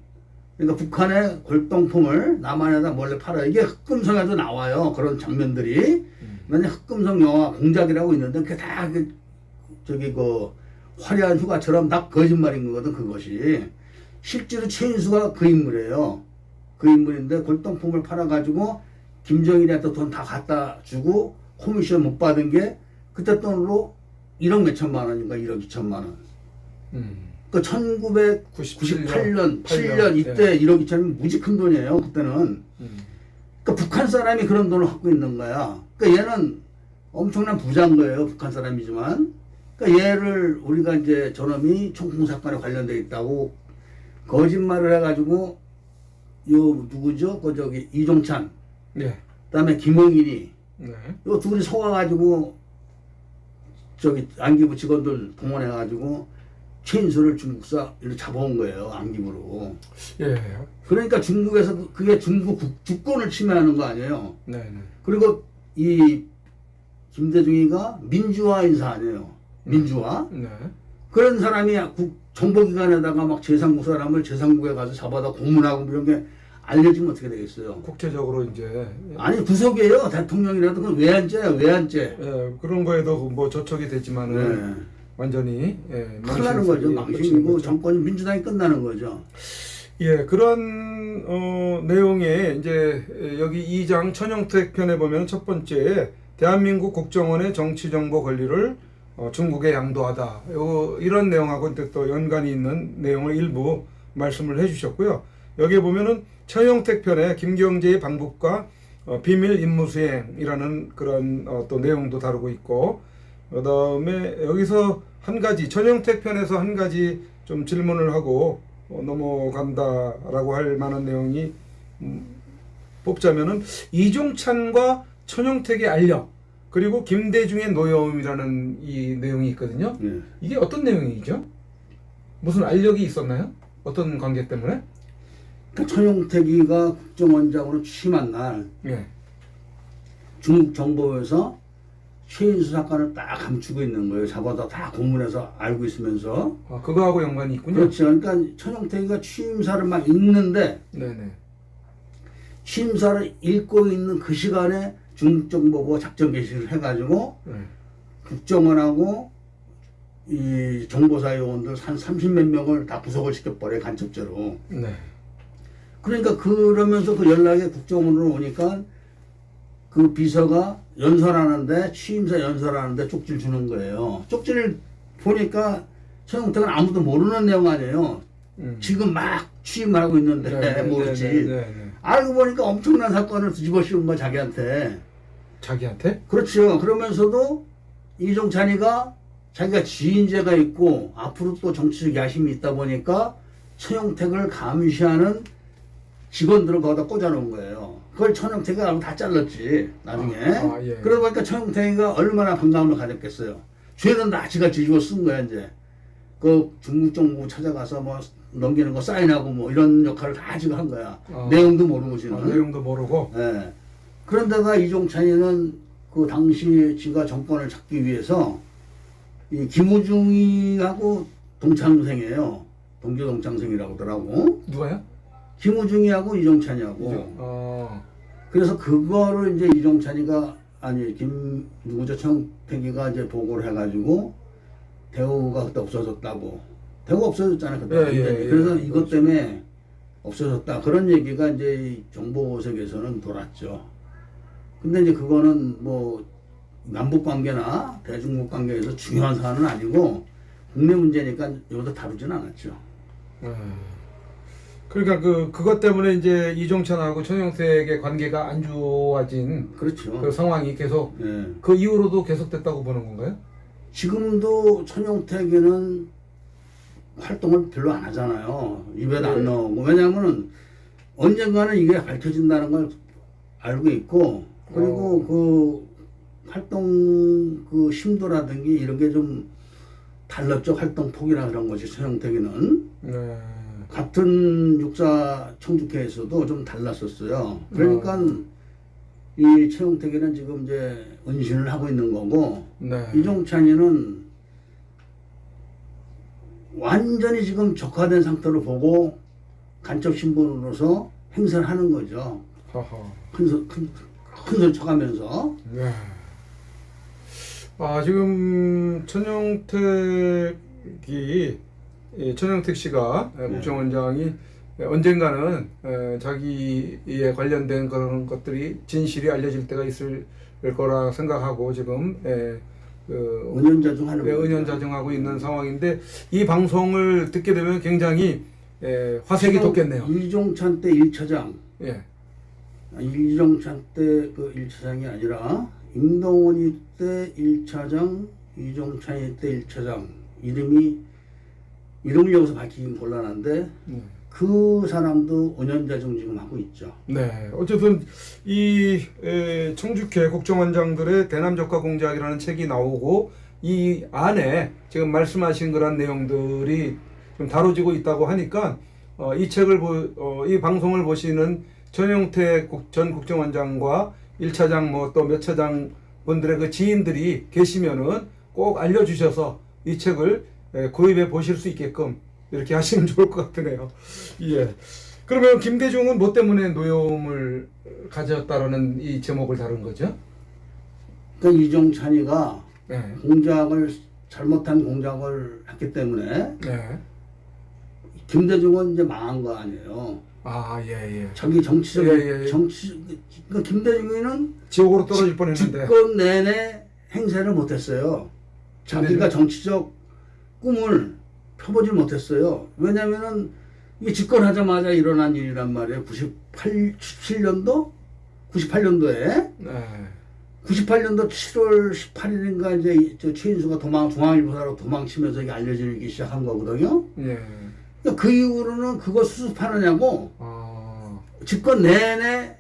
Speaker 2: 그러니까 북한의 골동품을 남한에다 몰래 팔아요. 이게 흑금성에도 나와요. 그런 장면들이. 맨날 흑금성 영화 공작이라고 있는데 그게 다 그 화려한 휴가처럼 다 거짓말인 거거든, 그것이. 실제로 최인수가 그 인물이에요. 그 인물인데 골동품을 팔아가지고 김정일한테 돈 다 갖다 주고 코미션 못 받은 게 그때 돈으로 1억 몇천만 원인가 1억 2천만 원. 그 1998년, 7년 이때
Speaker 1: 네.
Speaker 2: 1억 2천이면 무지 큰 돈이에요. 그때는. 그러니까 북한 사람이 그런 돈을 갖고 있는 거야. 그러니까 얘는 엄청난 부자인 거예요. 북한 사람이지만. 그러니까 얘를 우리가 이제 저놈이 총풍 사건에 관련돼 있다고 거짓말을 해가지고 요 누구죠? 그 저기 이종찬.
Speaker 1: 네.
Speaker 2: 그다음에 김홍일이
Speaker 1: 네.
Speaker 2: 요 둘이 속아가지고 저기 안기부 직원들 동원해가지고 최인수를 중국사 이렇게 잡아온 거예요. 안기부로.
Speaker 1: 예.
Speaker 2: 그러니까 중국에서 그게 중국 주권을 침해하는 거 아니에요.
Speaker 1: 네.
Speaker 2: 그리고 이 김대중이가 민주화 인사 아니에요. 민주화.
Speaker 1: 네.
Speaker 2: 그런 사람이 정보기관에다가 막 제3국 사람을 제3국에 가서 잡아다 고문하고 이런 게 알려지면 어떻게 되겠어요?
Speaker 1: 국제적으로 이제
Speaker 2: 아니 구속이에요. 대통령이라도 그건 외환죄야, 외환죄.
Speaker 1: 예, 그런 거에도 뭐 저촉이 됐지만은
Speaker 2: 네.
Speaker 1: 완전히
Speaker 2: 큰일 나는 거죠. 망신이고
Speaker 1: 거죠.
Speaker 2: 정권이 민주당이 끝나는 거죠.
Speaker 1: 예, 그런 내용에 이제 여기 2장 천영택 편에 보면 첫 번째 대한민국 국정원의 정치정보 권리를 중국에 양도하다. 이런 내용하고 또 연관이 있는 내용을 일부 말씀을 해주셨고요. 여기에 보면은 천영택 편에 김경재의 방북과 비밀 임무 수행이라는 그런 또 내용도 다루고 있고, 그 다음에 여기서 한 가지 천영택 편에서 한 가지 좀 질문을 하고 넘어간다라고 할 만한 내용이 뽑자면은 이종찬과 천영택의 알력 그리고 김대중의 노여움이라는 이 내용이 있거든요.
Speaker 2: 예.
Speaker 1: 이게 어떤 내용이죠? 무슨 알력이 있었나요? 어떤 관계 때문에?
Speaker 2: 그 천용택이가 국정원장으로 취임한 날
Speaker 1: 예.
Speaker 2: 중국 정보에서 최인수 사건을 딱 감추고 있는 거예요. 잡아다 다 고문해서 알고 있으면서.
Speaker 1: 그거하고 연관이 있군요.
Speaker 2: 그렇죠. 그러니까 천용택이가 취임사를 막 읽는데
Speaker 1: 네네.
Speaker 2: 취임사를 읽고 있는 그 시간에 중국 정보부가 작전 개시를 해가지고
Speaker 1: 네.
Speaker 2: 국정원하고 이 정보사 요원들 한 30몇 명을 다 구속을 시켜버려요. 간첩죄로.
Speaker 1: 네.
Speaker 2: 그러니까 그러면서 그 연락이 국정원으로 오니까 그 비서가 연설하는데 취임사 연설하는데 쪽지를 주는 거예요. 쪽지를 보니까 천용택은 아무도 모르는 내용 아니에요. 지금 막 취임을 하고 있는데 모르지. 알고 보니까 엄청난 사건을 뒤집어 씌운 거야 자기한테.
Speaker 1: 자기한테?
Speaker 2: 그렇죠. 그러면서도 이종찬이가 자기가 지인제가 있고 앞으로 또 정치적 야심이 있다 보니까 천용택을 감시하는 직원들을 거기다 꽂아놓은 거예요. 그걸 천용택이 알고 다 잘랐지 나중에.
Speaker 1: 예.
Speaker 2: 그러다 보니까 천용택이가 얼마나 반감을 가졌겠어요. 죄는 다 지가 뒤집어 쓴 거야 이제. 그 중국 정부 찾아가서 뭐 넘기는 거 사인하고 뭐 이런 역할을 다 지가 한 거야. 내용도 모르고 지는.
Speaker 1: 내용도 모르고.
Speaker 2: 예. 그런데가 이종찬이는 그 당시 지가 정권을 잡기 위해서 이 김우중이하고 동창생이에요. 동교 동창생이라고 하더라고.
Speaker 1: 누가요?
Speaker 2: 김우중이하고 이종찬이하고. 그래서 그거를 이제 이종찬이가 아니 누구죠 청태기가 이제 보고를 해가지고 대우가 그때 없어졌다고. 대우 없어졌잖아 그때. 그래서 이것 때문에 없어졌다. 그런 얘기가 이제 정보 세계에서는 돌았죠. 근데 이제 그거는 뭐 남북 관계나 대중국 관계에서 중요한 사안은 아니고 국내 문제니까 여기서 다루진 않았죠.
Speaker 1: 그러니까 그것 때문에 이제 이종찬하고 천영택의 관계가 안 좋아진
Speaker 2: 그렇죠.
Speaker 1: 그 상황이 계속
Speaker 2: 예.
Speaker 1: 그 이후로도 계속됐다고 보는 건가요?
Speaker 2: 지금도 천영택에는 활동을 별로 안 하잖아요. 입에도 안 나오고. 왜냐하면은 언젠가는 이게 밝혀진다는 걸 알고 있고, 그리고 그 활동 그 심도라든지 이런 게 좀 달랐죠. 활동 폭이나 그런 것이 천영택이는. 같은 육사 청주회에서도 좀 달랐었어요. 그러니까 이 천영택이는 지금 이제 은신을 하고 있는 거고, 이종찬이는 완전히 지금 적화된 상태로 보고 간첩 신분으로서 행사를 하는 거죠. 큰 소리 쳐가면서.
Speaker 1: 지금 천영택 씨가 국정원장이 언젠가는 자기에 관련된 그런 것들이 진실이 알려질 때가 있을 거라 생각하고 지금 은연자정하고 있는 상황인데 이 방송을 듣게 되면 굉장히 화색이 돋겠네요.
Speaker 2: 이종찬 때 1차장. 이종찬 때 그 1차장이 아니라 임동원이 때 1차장, 이종찬이 때 1차장. 이름을 여기서 밝히긴 곤란한데 그 사람도 은연자정 지금 하고 있죠.
Speaker 1: 어쨌든 이 청주회 국정원장들의 대남적화 공작이라는 책이 나오고 이 안에 지금 말씀하신 그런 내용들이 좀 다뤄지고 있다고 하니까 이 책을 이 방송을 보시는 전용태 전 국정원장과 1차장 뭐 또 몇 차장 분들의 그 지인들이 계시면은 꼭 알려주셔서 이 책을 구입해 보실 수 있게끔 이렇게 하시면 좋을 것 같으네요. 그러면 김대중은 뭐 때문에 노여움을 가졌다라는 이 제목을 다룬 거죠?
Speaker 2: 그러니까 이종찬이가 잘못한 공작을 했기 때문에 김대중은 이제 망한 거 아니에요. 자기 그러니까 김대중이는
Speaker 1: 지옥으로 떨어질 뻔했는데
Speaker 2: 집권 내내 행세를 못했어요. 자기가 정치적 꿈을 펴보지 못했어요. 왜냐면은 이게 집권하자마자 일어난 일이란 말이에요. 97년도? 98년도에 98년도 7월 18일인가 이제 최인수가 중앙일보사로 도망치면서 이게 알려지기 시작한 거거든요. 그러니까 그 이후로는 그거 수습하느냐고 집권 내내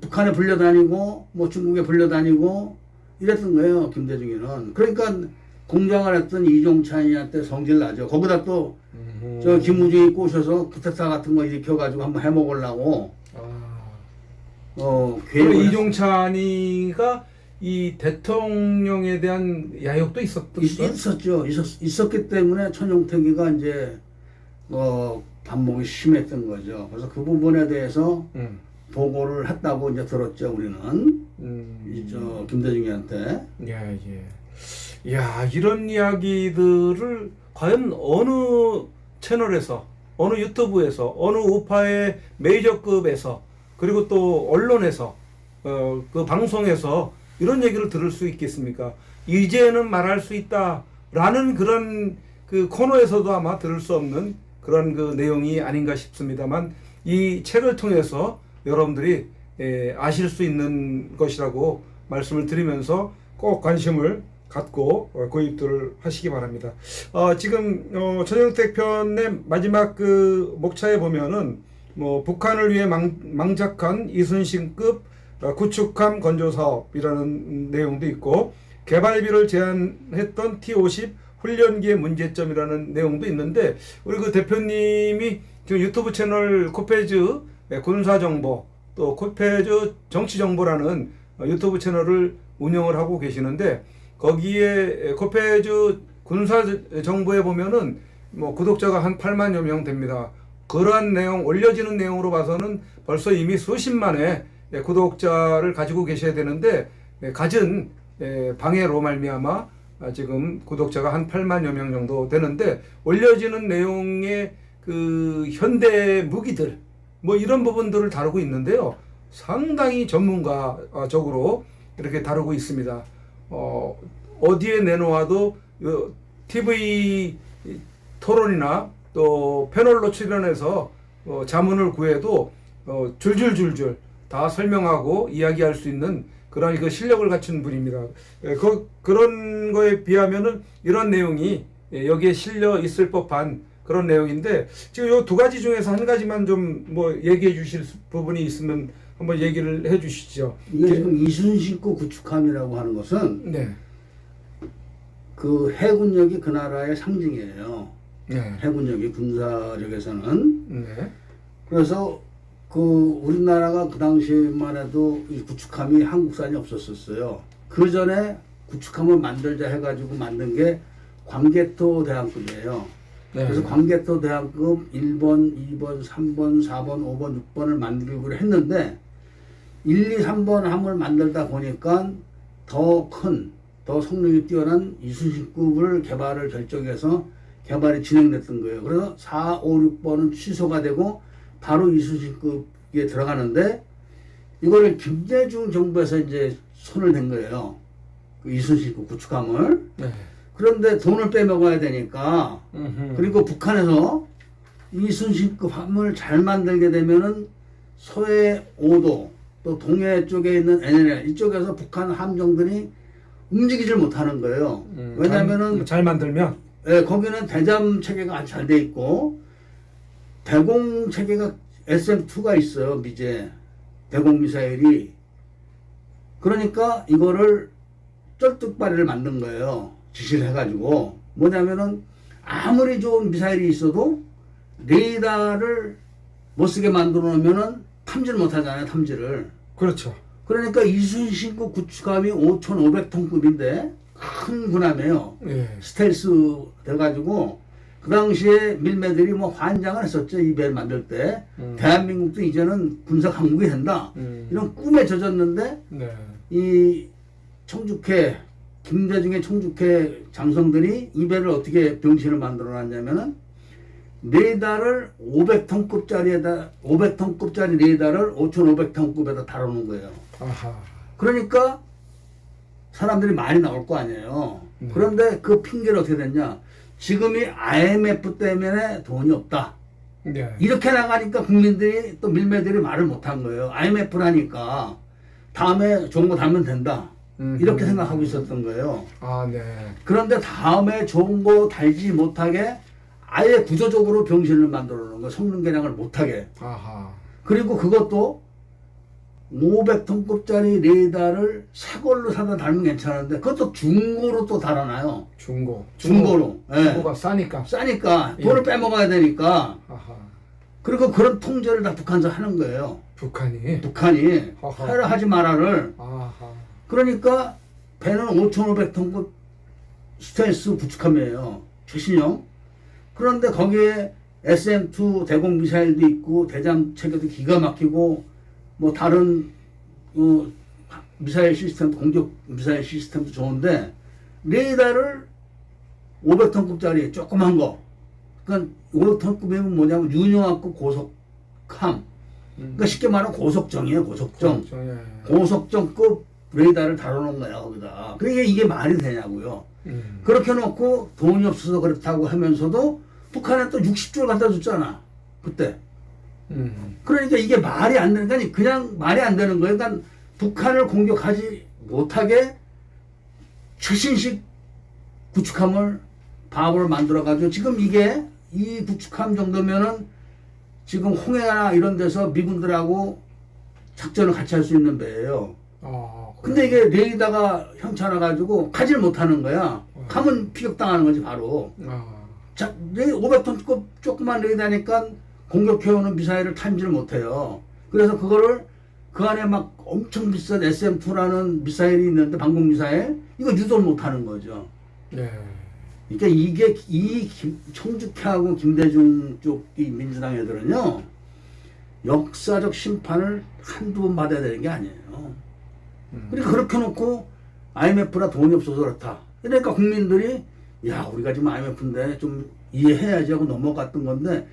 Speaker 2: 북한에 불려다니고 뭐 중국에 불려다니고 이랬던 거예요. 김대중이는. 그러니까 공작을 했던 이종찬이한테 성질나죠. 거기다 또 저 김우중이 꼬셔서 쿠데타 같은 거 일으켜가지고 한번 해먹으려고.
Speaker 1: 이종찬이가 이 대통령에 대한 야욕도 있었기
Speaker 2: 때문에 천용택이가 이제 반목이 심했던 거죠. 그래서 그 부분에 대해서 보고를 했다고 이제 들었죠. 우리는 김대중이한테.
Speaker 1: 이런 이야기들을 과연 어느 채널에서, 어느 유튜브에서, 어느 우파의 메이저급에서, 그리고 또 언론에서, 그 방송에서 이런 얘기를 들을 수 있겠습니까? 이제는 말할 수 있다라는 그런 그 코너에서도 아마 들을 수 없는 그런 그 내용이 아닌가 싶습니다만, 이 책을 통해서 여러분들이 아실 수 있는 것이라고 말씀을 드리면서 꼭 관심을 갖고 구입들을 하시기 바랍니다. 지금 전영택 편의 마지막 그 목차에 보면은 뭐 북한을 위해 망작한 이순신급 구축함 건조 사업이라는 내용도 있고 개발비를 제한했던 T-50 훈련기의 문제점이라는 내용도 있는데, 우리 그 대표님이 지금 유튜브 채널 코페즈 군사정보, 또 코페즈 정치정보라는 유튜브 채널을 운영을 하고 계시는데, 거기에 코페즈 군사정보에 보면은 뭐 구독자가 한 8만여 명 됩니다. 그러한 내용, 올려지는 내용으로 봐서는 벌써 이미 수십만의 구독자를 가지고 계셔야 되는데, 갖은 방해로 말미암아 지금 구독자가 한 8만여 명 정도 되는데, 올려지는 내용의 그 현대 무기들 뭐 이런 부분들을 다루고 있는데요. 상당히 전문가적으로 이렇게 다루고 있습니다. 어디에 내놓아도 TV 토론이나 또 패널로 출연해서 자문을 구해도 줄줄줄줄 다 설명하고 이야기할 수 있는 그런 그 실력을 갖춘 분입니다. 그런 거에 비하면은 이런 내용이 여기에 실려 있을 법한 그런 내용인데, 지금 요 두 가지 중에서 한 가지만 좀 뭐 얘기해 주실 부분이 있으면 한번 얘기를 해 주시죠.
Speaker 2: 이게 지금 이순신구 구축함이라고 하는 것은
Speaker 1: 네.
Speaker 2: 그 해군력이 그 나라의 상징이에요.
Speaker 1: 네.
Speaker 2: 해군력이 군사력에서는.
Speaker 1: 네.
Speaker 2: 그래서 그 우리나라가 그 당시만 해도 이 구축함이 한국산이 없었었어요. 그 전에 구축함을 만들자 해가지고 만든 게 광개토 대항급이에요.
Speaker 1: 네.
Speaker 2: 그래서 광개토 대항급 1번, 2번, 3번, 4번, 5번, 6번을 만들기로 했는데 1, 2, 3번 함을 만들다 보니까 더 큰, 더 성능이 뛰어난 이순신급을 개발을 결정해서 개발이 진행됐던 거예요. 그래서 4, 5, 6번은 취소가 되고 바로 이순신급에 들어가는데, 이거를 김대중 정부에서 이제 손을 댄 거예요. 그 이순신급 구축함을.
Speaker 1: 네.
Speaker 2: 그런데 돈을 빼먹어야 되니까,
Speaker 1: 음흠.
Speaker 2: 그리고 북한에서 이순신급 함을 잘 만들게 되면은 서해 5도 또 동해 쪽에 있는 NLL 이쪽에서 북한 함정들이 움직이질 못하는 거예요. 왜냐면은
Speaker 1: 잘 만들면
Speaker 2: 거기는 대잠 체계가 아주 잘 돼 있고 대공 체계가 SM2가 있어요. 미제 대공 미사일이. 그러니까 이거를 쩔뚝발이를 만든 거예요. 지시를 해가지고. 뭐냐면은 아무리 좋은 미사일이 있어도 레이더를 못 쓰게 만들어 놓으면은 탐지를 못 하잖아요. 탐지를.
Speaker 1: 그렇죠.
Speaker 2: 그러니까 이순신급 구축함이 5,500톤급인데 큰 군함이에요.
Speaker 1: 예.
Speaker 2: 스텔스 돼가지고 그 당시에 밀매들이 뭐 환장을 했었죠. 이 배를 만들 때. 대한민국도 이제는 군사 강국이 된다. 이런 꿈에 젖었는데
Speaker 1: 네.
Speaker 2: 이 청주회 김대중의 청주회 장성들이 이 배를 어떻게 병신을 만들어 놨냐면은 레이더를 500톤급짜리 레이더를 5,500톤급에다 달아놓은 거예요.
Speaker 1: 아하.
Speaker 2: 그러니까 사람들이 많이 나올 거 아니에요. 그런데 그 핑계를 어떻게 됐냐? 지금이 IMF 때문에 돈이 없다.
Speaker 1: 네.
Speaker 2: 이렇게 나가니까 국민들이 또 밀매들이 말을 못한 거예요. IMF라니까 다음에 좋은 거 달면 된다. 이렇게 생각하고 있었던 거예요.
Speaker 1: 아, 네.
Speaker 2: 그런데 다음에 좋은 거 달지 못하게 아예 구조적으로 병신을 만들어 놓은 거, 성능 개량을 못하게.
Speaker 1: 아하.
Speaker 2: 그리고 그것도 500톤급짜리 레이더를 새 걸로 사다 달면 괜찮은데 그것도 중고로 또 달아놔요. 중고로. 예.
Speaker 1: 중고가 싸니까.
Speaker 2: 싸니까 돈을 빼먹어야 되니까.
Speaker 1: 아하.
Speaker 2: 그리고 그런 통제를 다 북한에서 하는 거예요.
Speaker 1: 북한이.
Speaker 2: 북한이 하라 하지 마라를.
Speaker 1: 아하.
Speaker 2: 그러니까 배는 5,500톤급 스텔스 구축함이에요. 최신형. 그런데 거기에 SM2 대공 미사일도 있고 대잠 체계도 기가 막히고 뭐 다른 미사일 시스템, 공격 미사일 시스템도 좋은데 레이더를 500톤급짜리 조그만 거. 그러니까 500톤급이면 뭐냐면 유명하고 고속함. 그러니까 쉽게 말하면 고속정이에요. 고속정. 고속정급 레이더를 달아놓은 거야 거기다. 그러니까 이게 말이 되냐고요. 그렇게 놓고 돈이 없어서 그렇다고 하면서도 북한에 또 60조를 갖다 줬잖아 그때. 그러니까 이게 말이 안 되는, 그러니까 그냥 말이 안 되는 거예요. 그러니까 북한을 공격하지 못하게 최신식 구축함을 바보를 만들어가지고 지금 이게 이 구축함 정도면은 지금 홍해나 이런 데서 미군들하고 작전을 같이 할 수 있는 배예요. 근데 이게 레이더가 현찮아가지고 가지를 못하는 거야. 가면 피격당하는 거지 바로. 자, 500톤급 조그만 레이더니까 공격해오는 미사일을 탐지를 못해요. 그래서 그거를 그 안에 막 엄청 비싼 SM2라는 미사일이 있는데 방공 미사일 이거 유도를 못하는 거죠.
Speaker 1: 네.
Speaker 2: 그러니까 이게 청주케하고 김대중 쪽이 민주당 애들은요 역사적 심판을 한두 번 받아야 되는 게 아니에요. 그러니까 그렇게 놓고 IMF라 돈이 없어서 그렇다. 그러니까 국민들이 야 우리가 지금 IMF인데 좀 이해해야지 하고 넘어갔던 건데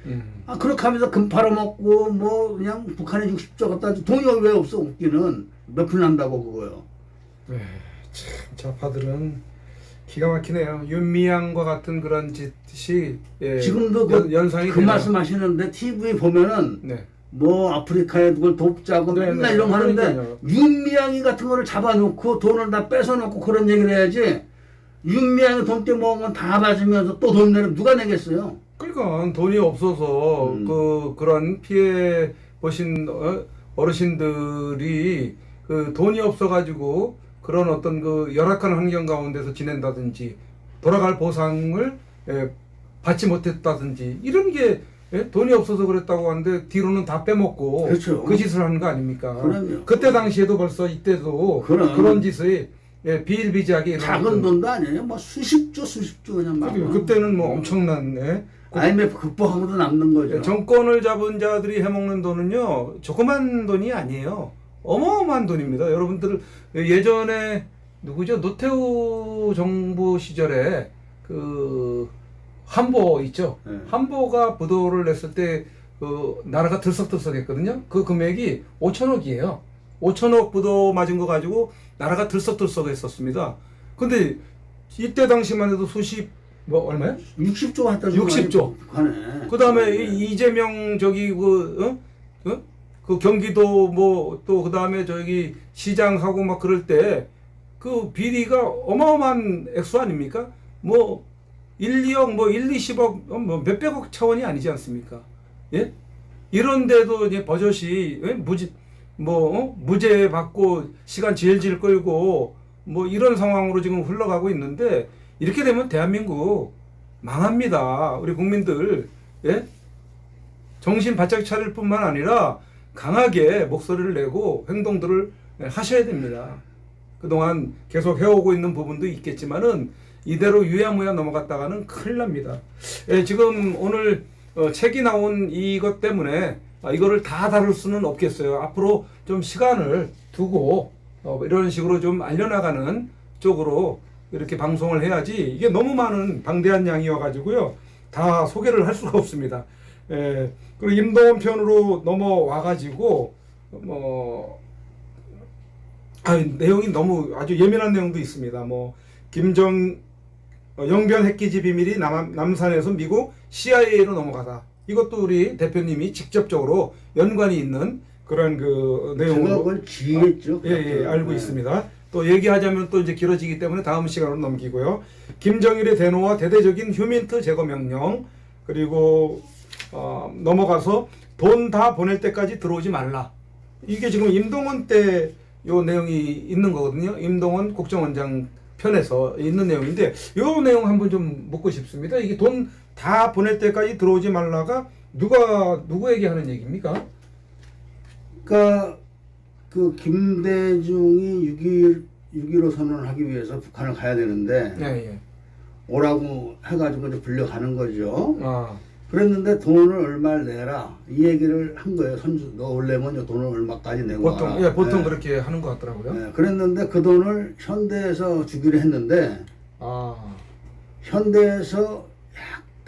Speaker 2: 그렇게 하면서 금 팔아먹고 뭐 그냥 북한에 60조 갖다 줘. 돈이 왜 없어 웃기는 몇 푼 난다고 그거요.
Speaker 1: 네, 참 좌파들은 기가 막히네요. 윤미향과 같은 그런 짓이
Speaker 2: 지금도
Speaker 1: 연상이
Speaker 2: 그
Speaker 1: 되네요.
Speaker 2: 말씀하시는데 TV 보면은
Speaker 1: 네.
Speaker 2: 뭐 아프리카에 누굴 돕자고
Speaker 1: 네,
Speaker 2: 맨날
Speaker 1: 네.
Speaker 2: 이런 거 하는데
Speaker 1: 그러니까요.
Speaker 2: 윤미향이 같은 거를 잡아놓고 돈을 다 뺏어놓고 그런 얘기를 해야지. 윤미향이 돈 떼먹은 건 다 받으면서 또 돈 내면 누가 내겠어요?
Speaker 1: 그러니까 돈이 없어서 그런 피해 보신 어르신들이 그 돈이 없어가지고 그런 어떤 그 열악한 환경 가운데서 지낸다든지 돌아갈 보상을 받지 못했다든지 이런 게 돈이 없어서 그랬다고 하는데 뒤로는 다 빼먹고
Speaker 2: 그렇죠.
Speaker 1: 그 짓을 하는 거 아닙니까?
Speaker 2: 그럼요.
Speaker 1: 그때 당시에도 벌써 이때도 그런 짓을 비일비재하게 일어났던
Speaker 2: 작은 돈도 아니에요. 뭐 수십조 그냥 막.
Speaker 1: 그때는 뭐 엄청난
Speaker 2: IMF 극복하고도 남는 거죠.
Speaker 1: 정권을 잡은 자들이 해먹는 돈은요 조그만 돈이 아니에요. 어마어마한 돈입니다. 여러분들 예전에 누구죠? 노태우 정부 시절에 그 한보 있죠.
Speaker 2: 네.
Speaker 1: 한보가 부도를 냈을 때 그 나라가 들썩들썩했거든요. 그 금액이 5천억이에요. 5천억 부도 맞은 거 가지고 나라가 들썩들썩했었습니다. 근데 이때 당시만 해도 뭐 얼마요?
Speaker 2: 60조 갖다
Speaker 1: 60조.
Speaker 2: 북한에.
Speaker 1: 그 다음에 이재명 저기 그 경기도 뭐 또 그 다음에 저기 시장하고 막 그럴 때 그 비리가 어마어마한 액수 아닙니까? 뭐 1, 2억 뭐 1, 20억 뭐 몇백억 차원이 아니지 않습니까? 예? 이런데도 이제 버젓이 무죄 받고 시간 질질 끌고 뭐 이런 상황으로 지금 흘러가고 있는데 이렇게 되면 대한민국 망합니다. 우리 국민들 정신 바짝 차릴 뿐만 아니라 강하게 목소리를 내고 행동들을 하셔야 됩니다. 그동안 계속 해오고 있는 부분도 있겠지만은 이대로 유야무야 넘어갔다가는 큰일 납니다. 지금 오늘 책이 나온 이것 때문에 이거를 다 다룰 수는 없겠어요. 앞으로 좀 시간을 두고 이런 식으로 좀 알려나가는 쪽으로 이렇게 방송을 해야지 이게 너무 많은 방대한 양이어 가지고요 다 소개를 할 수가 없습니다. 그리고 임동원 편으로 넘어와 가지고 내용이 너무 아주 예민한 내용도 있습니다. 뭐 영변 핵기지 비밀이 남산에서 미국 CIA로 넘어가다. 이것도 우리 대표님이 직접적으로 연관이 있는 그런 그 내용으로
Speaker 2: 그걸 지휘했죠.
Speaker 1: 알고 있습니다. 또 얘기하자면 또 이제 길어지기 때문에 다음 시간으로 넘기고요. 김정일의 대노와 대대적인 휴민트 제거 명령 그리고 넘어가서 돈 다 보낼 때까지 들어오지 말라. 이게 지금 임동원 때 요 내용이 있는 거거든요. 임동원 국정원장 편에서 있는 내용인데 요 내용 한번 좀 묻고 싶습니다. 이게 돈 다 보낼 때까지 들어오지 말라가 누구에게 하는 얘기입니까?
Speaker 2: 그러니까 그 김대중이 6.15 선언을 하기 위해서 북한을 가야 되는데 오라고 해가지고 이제 불려가는 거죠. 그랬는데 돈을 얼마를 내라 이 얘기를 한 거예요. 선주 너 올려면 돈을 얼마까지 내고 와라.
Speaker 1: 보통 그렇게 하는 것 같더라고요.
Speaker 2: 그랬는데 그 돈을 현대에서 주기로 했는데 현대에서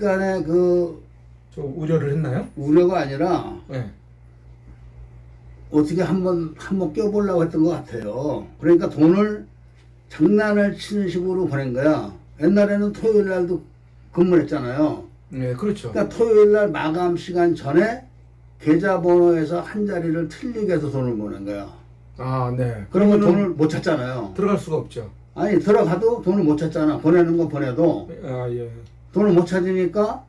Speaker 2: 약간의
Speaker 1: 좀 우려를 했나요?
Speaker 2: 우려가 아니라 어떻게 한번 껴보려고 했던 것 같아요. 그러니까 돈을 장난을 치는 식으로 보낸 거야. 옛날에는 토요일 날도 근무를 했잖아요.
Speaker 1: 네, 그렇죠.
Speaker 2: 그러니까 토요일 날 마감 시간 전에 계좌번호에서 한 자리를 틀리게 해서 돈을 보낸 거야.
Speaker 1: 네.
Speaker 2: 그러면 돈을 못 찾잖아요.
Speaker 1: 들어갈 수가 없죠.
Speaker 2: 아니 들어가도 돈을 못 찾잖아. 보내는 거 보내도 돈을 못 찾으니까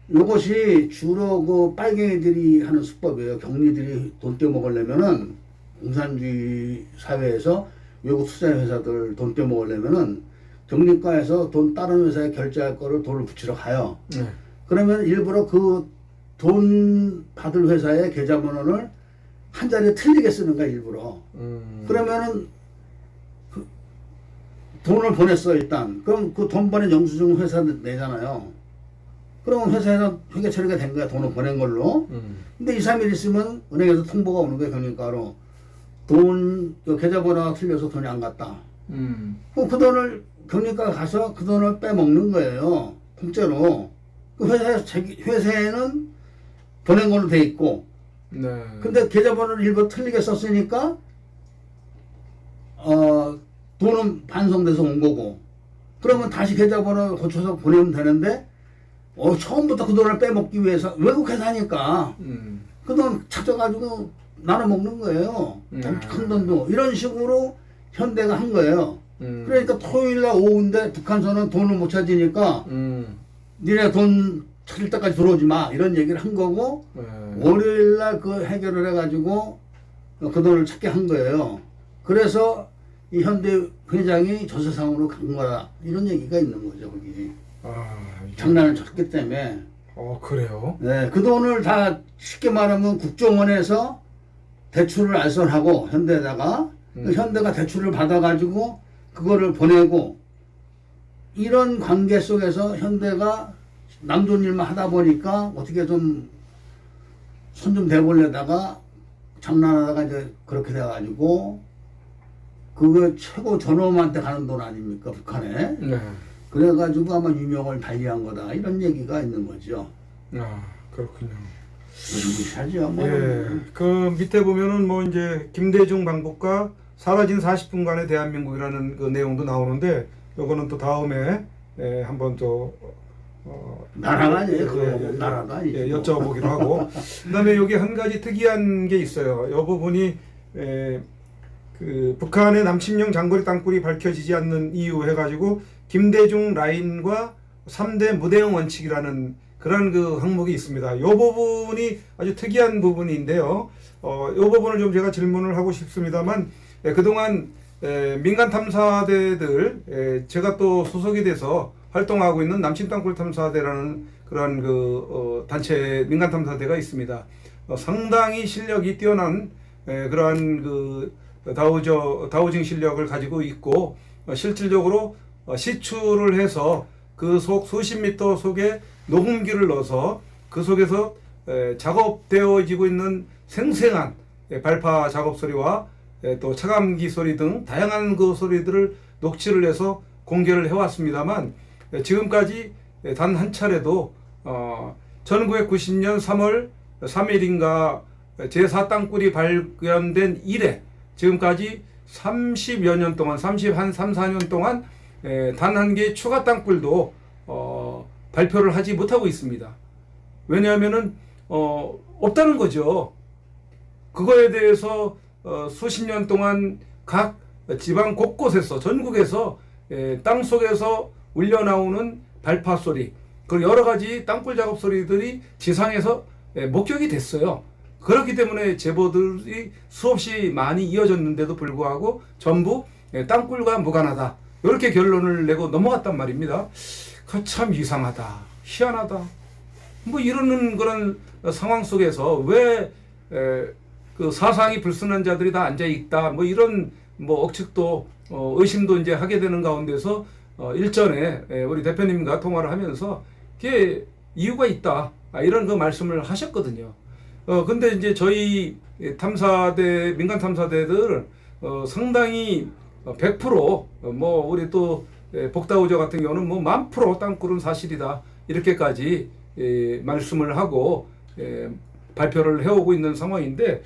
Speaker 2: 이것이 주로 그 빨갱이들이 하는 수법이에요. 경리들이 돈 떼먹으려면은 공산주의 사회에서 외국 투자 회사들 돈 떼먹으려면은 경리과에서 돈 다른 회사에 결제할 거를 돈을 붙이러 가요.
Speaker 1: 네.
Speaker 2: 그러면 일부러 그 돈 받을 회사의 계좌번호를 한 자리에 틀리게 쓰는 거야, 일부러. 그러면은 그 돈을 보냈어, 일단. 그럼 그 돈 보낸 영수증 회사 내잖아요. 그러면 회사에서 회계 처리가 된 거야, 돈을 보낸 걸로. 근데 2, 3일 있으면 은행에서 통보가 오는 거야, 경리과로. 그 계좌번호가 틀려서 돈이 안 갔다. 그럼 그 돈을 경리과 가서 그 돈을 빼먹는 거예요. 통째로. 그 회사에는 보낸 걸로 돼 있고.
Speaker 1: 네.
Speaker 2: 근데 계좌번호를 일부 틀리게 썼으니까 돈은 반송돼서 온 거고. 그러면 다시 계좌번호 고쳐서 보내면 되는데 처음부터 그 돈을 빼먹기 위해서 외국 회사니까 그 돈 찾아가지고 나눠 먹는 거예요. 큰 돈도 이런 식으로 현대가 한 거예요. 그러니까 토요일날 오후인데 북한서는 돈을 못 찾으니까 니네 돈 찾을 때까지 들어오지 마 이런 얘기를 한 거고 월요일날 그 해결을 해가지고 그 돈을 찾게 한 거예요. 그래서 이 현대 회장이 저 세상으로 간 거다 이런 얘기가 있는 거죠. 거기 장난을 쳤기 때문에.
Speaker 1: 그래요?
Speaker 2: 네, 그 돈을 다 쉽게 말하면 국정원에서 대출을 알선하고 현대에다가 그 현대가 대출을 받아가지고 그거를 보내고 이런 관계 속에서 현대가 남존 일만 하다 보니까 어떻게 좀 손 좀 대보려다가 장난하다가 이제 그렇게 돼가지고 그거 최고 전범한테 가는 돈 아닙니까 북한에?
Speaker 1: 네.
Speaker 2: 그래가지고 아마 유명을 달리한 거다 이런 얘기가 있는 거죠.
Speaker 1: 그렇군요.
Speaker 2: 무시하죠. 뭐.
Speaker 1: 예, 그 밑에 보면은 뭐 이제 김대중 방북과 사라진 40분간의 대한민국이라는 그 내용도 나오는데 요거는 또 다음에 한번 또
Speaker 2: 나라가 아니에요. 나라가 아니에요.
Speaker 1: 여쭤보기로 하고 그다음에 여기 한 가지 특이한 게 있어요. 이 부분이 그 북한의 남침용 장거리 땅굴이 밝혀지지 않는 이유 해가지고 김대중 라인과 3대 무대응 원칙이라는 그런 그 항목이 있습니다. 이 부분이 아주 특이한 부분인데요. 이 부분을 좀 제가 질문을 하고 싶습니다만 그동안 민간 탐사대들 제가 또 소속이 돼서 활동하고 있는 남침 땅굴 탐사대라는 그런 그 단체 민간 탐사대가 있습니다. 상당히 실력이 뛰어난 그러한 그 다우징 실력을 가지고 있고 실질적으로 시추를 해서 그 속 수십 미터 속에 녹음기를 넣어서 그 속에서 작업되어지고 있는 생생한 발파 작업 소리와 또 차감기 소리 등 다양한 그 소리들을 녹취를 해서 공개를 해왔습니다만 지금까지 단 한 차례도 1990년 3월 3일인가 제4땅굴이 발견된 이래 지금까지 30여 년 동안 3, 4년 동안 단 한 개의 추가 땅굴도 발표를 하지 못하고 있습니다. 왜냐하면은 없다는 거죠. 그거에 대해서 수십 년 동안 각 지방 곳곳에서 전국에서 땅 속에서 울려 나오는 발파 소리 그리고 여러 가지 땅굴 작업 소리들이 지상에서 목격이 됐어요. 그렇기 때문에 제보들이 수없이 많이 이어졌는데도 불구하고 전부 땅굴과 무관하다 이렇게 결론을 내고 넘어갔단 말입니다. 참 이상하다, 희한하다. 뭐 이러는 그런 상황 속에서 왜 그 사상이 불순한 자들이 다 앉아 있다. 뭐 이런 뭐 억측도 의심도 이제 하게 되는 가운데서 일전에 우리 대표님과 통화를 하면서 그게 이유가 있다. 이런 그 말씀을 하셨거든요. 근데 이제 저희 탐사대 민간 탐사대들 상당히 100% 우리 또 복다우저 같은 경우는 뭐 1000% 땅굴은 사실이다 이렇게까지 말씀을 하고 발표를 해오고 있는 상황인데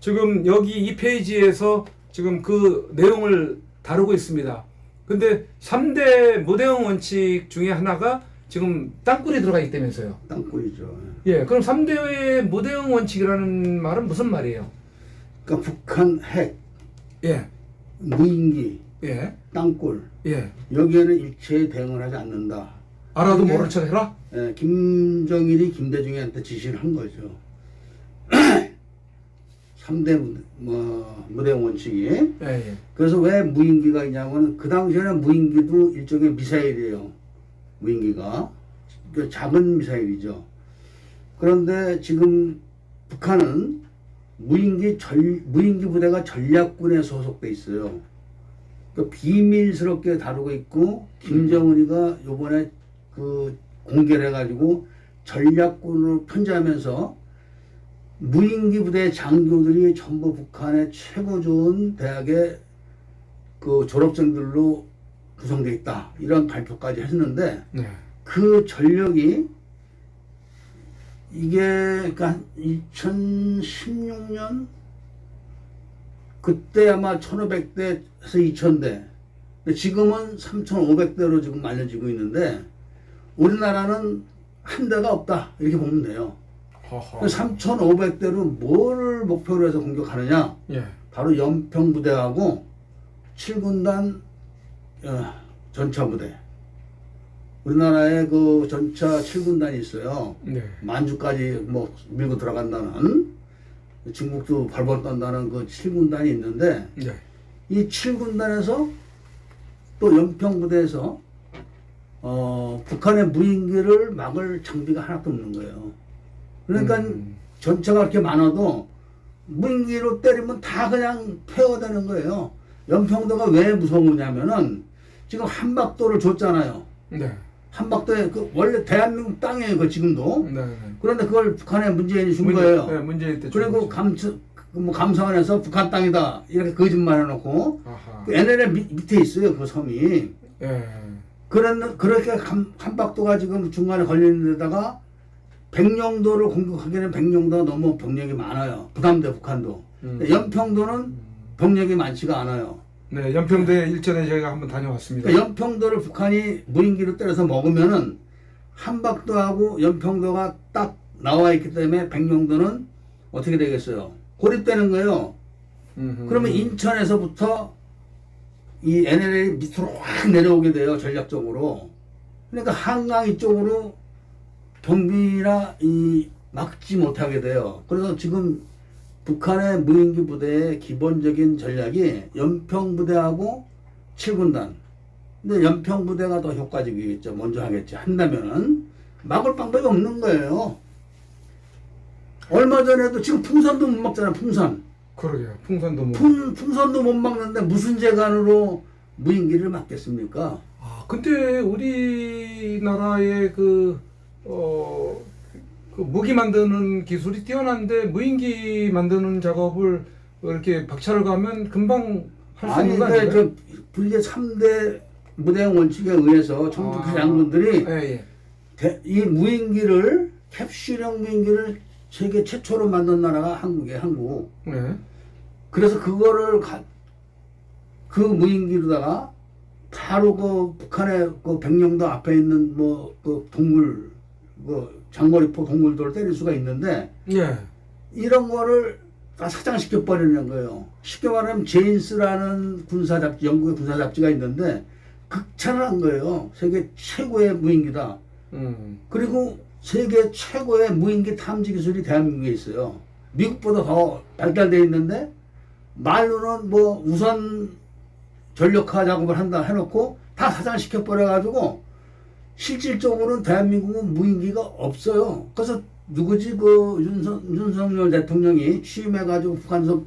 Speaker 1: 지금 여기 이 페이지에서 지금 그 내용을 다루고 있습니다. 근데 3대 무대응 원칙 중에 하나가 지금 땅굴이 들어가 있다면서요.
Speaker 2: 땅굴이죠.
Speaker 1: 예, 그럼 3대 무대응 원칙이라는 말은 무슨 말이에요?
Speaker 2: 그러니까 북한 핵, 무인기, 땅굴, 여기에는 일체의 대응을 하지 않는다.
Speaker 1: 알아도 모른 척 해라?
Speaker 2: 김정일이 김대중한테 지시를 한 거죠. 3대 무대 원칙이.
Speaker 1: 예, 예.
Speaker 2: 그래서 왜 무인기가 있냐면 그 당시에는 무인기도 일종의 미사일이에요. 무인기가 그 작은 미사일이죠. 그런데 지금 북한은 무인기 부대가 전략군에 소속돼 있어요. 그 비밀스럽게 다루고 있고 김정은이가 요번에 그 공개를 해가지고 전략군으로 편제하면서 무인기 부대 장교들이 전부 북한의 최고 좋은 대학의 그 졸업생들로 구성되어 있다. 이런 발표까지 했는데
Speaker 1: 네.
Speaker 2: 그 전력이 이게 그러니까 2016년 그때 아마 1500대에서 2000대 지금은 3500대로 지금 알려지고 있는데 우리나라는 한 대가 없다 이렇게 보면 돼요. 3500대로 뭘 목표로 해서 공격하느냐?
Speaker 1: 예.
Speaker 2: 바로 연평부대하고 7군단 전차부대. 우리나라에 그 전차 7군단이 있어요.
Speaker 1: 네.
Speaker 2: 만주까지 뭐 밀고 들어간다는 중국도 발버 떤다는 그 7군단이 있는데
Speaker 1: 네.
Speaker 2: 이 7군단에서 또 연평부대에서 북한의 무인기를 막을 장비가 하나도 없는 거예요. 그러니까 전차가 그렇게 많아도 무인기로 때리면 다 그냥 폐허되는 거예요. 연평도가 왜 무서우냐면은 지금 한박도를 줬잖아요.
Speaker 1: 네.
Speaker 2: 한박도에 그 원래 대한민국 땅이에요. 그 지금도.
Speaker 1: 네.
Speaker 2: 그런데 그걸 북한에 문재인이 준 거예요.
Speaker 1: 네, 문재인 때.
Speaker 2: 그리고 감사원에서 북한 땅이다 이렇게 거짓말 해놓고
Speaker 1: 아하.
Speaker 2: 그 NLL 밑에 있어요. 그 섬이.
Speaker 1: 예.
Speaker 2: 그렇게 한박도가 지금 중간에 걸리는 데다가 백령도를 공격하기에는 백령도가 너무 병력이 많아요. 부담돼 북한도. 연평도는 병력이 많지가 않아요.
Speaker 1: 네, 연평도에 일전에 저희가 한번 다녀왔습니다.
Speaker 2: 그러니까 연평도를 북한이 무인기로 때려서 먹으면은 한박도하고 연평도가 딱 나와 있기 때문에 백령도는 어떻게 되겠어요? 고립되는 거예요. 그러면 인천에서부터 이 NLL 밑으로 확 내려오게 돼요. 전략적으로. 그러니까 한강 이쪽으로 경비나 이 막지 못하게 돼요. 그래서 지금 북한의 무인기 부대의 기본적인 전략이 연평부대하고 7군단. 근데 연평부대가 더 효과적이겠죠. 먼저 하겠지. 한다면은 막을 방법이 없는 거예요. 얼마 전에도 지금 풍선도 못 막잖아. 풍선.
Speaker 1: 그러게요. 풍선도 뭐.
Speaker 2: 풍선도 못 막는데 무슨 재간으로 무인기를 막겠습니까?
Speaker 1: 아, 근데 우리나라의 그 무기 만드는 기술이 뛰어난데 무인기 만드는 작업을 이렇게 박차를 가면 금방 할 수 있는 거 아니에요?
Speaker 2: 그 불교 3대 무대형 원칙에 의해서 청주교 장군들이
Speaker 1: 예,
Speaker 2: 이 무인기를 캡슐형 무인기를 세계 최초로 만든 나라가 한국이에요. 한국.
Speaker 1: 네.
Speaker 2: 그래서 그거를 그 무인기로다가 바로 그 북한의 그 백령도 앞에 있는 뭐 그 동물 장거리포 동물들을 때릴 수가 있는데
Speaker 1: 예.
Speaker 2: 이런 거를 다 사장시켜 버리는 거예요. 쉽게 말하면 제인스라는 군사 잡지, 영국의 군사 잡지가 있는데 극찬을 한 거예요. 세계 최고의 무인기다. 그리고 세계 최고의 무인기 탐지 기술이 대한민국에 있어요. 미국보다 더 발달되어 있는데 말로는 뭐 우선 전력화 작업을 한다 해놓고 다 사장시켜 버려가지고 실질적으로는 대한민국은 무인기가 없어요. 그래서 누구지 그 윤석열 대통령이 취임해가지고 북한에서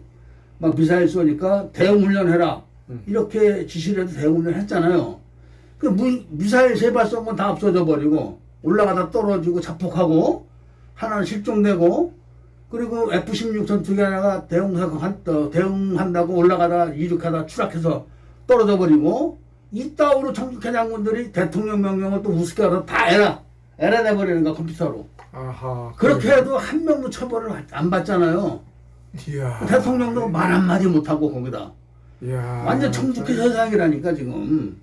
Speaker 2: 막 미사일 쏘니까 대응 훈련해라 이렇게 지시를 해도 대응 훈련 했잖아요. 그 미사일 세 발 쏜 건 다 없어져 버리고 올라가다 떨어지고 자폭하고 하나는 실종되고 그리고 F-16 전투기 하나가 대응한다고 올라가다 이륙하다 추락해서 떨어져 버리고 이따오로 청주회 장군들이 대통령 명령을 또 우습게 하다 다 에라 내버리는 거야 컴퓨터로.
Speaker 1: 아하.
Speaker 2: 그렇게 해도 한 명도 처벌을 안 받잖아요.
Speaker 1: 이야.
Speaker 2: 대통령도 말 한마디 못하고 거기다.
Speaker 1: 이야.
Speaker 2: 완전 청주회 현상이라니까 지금.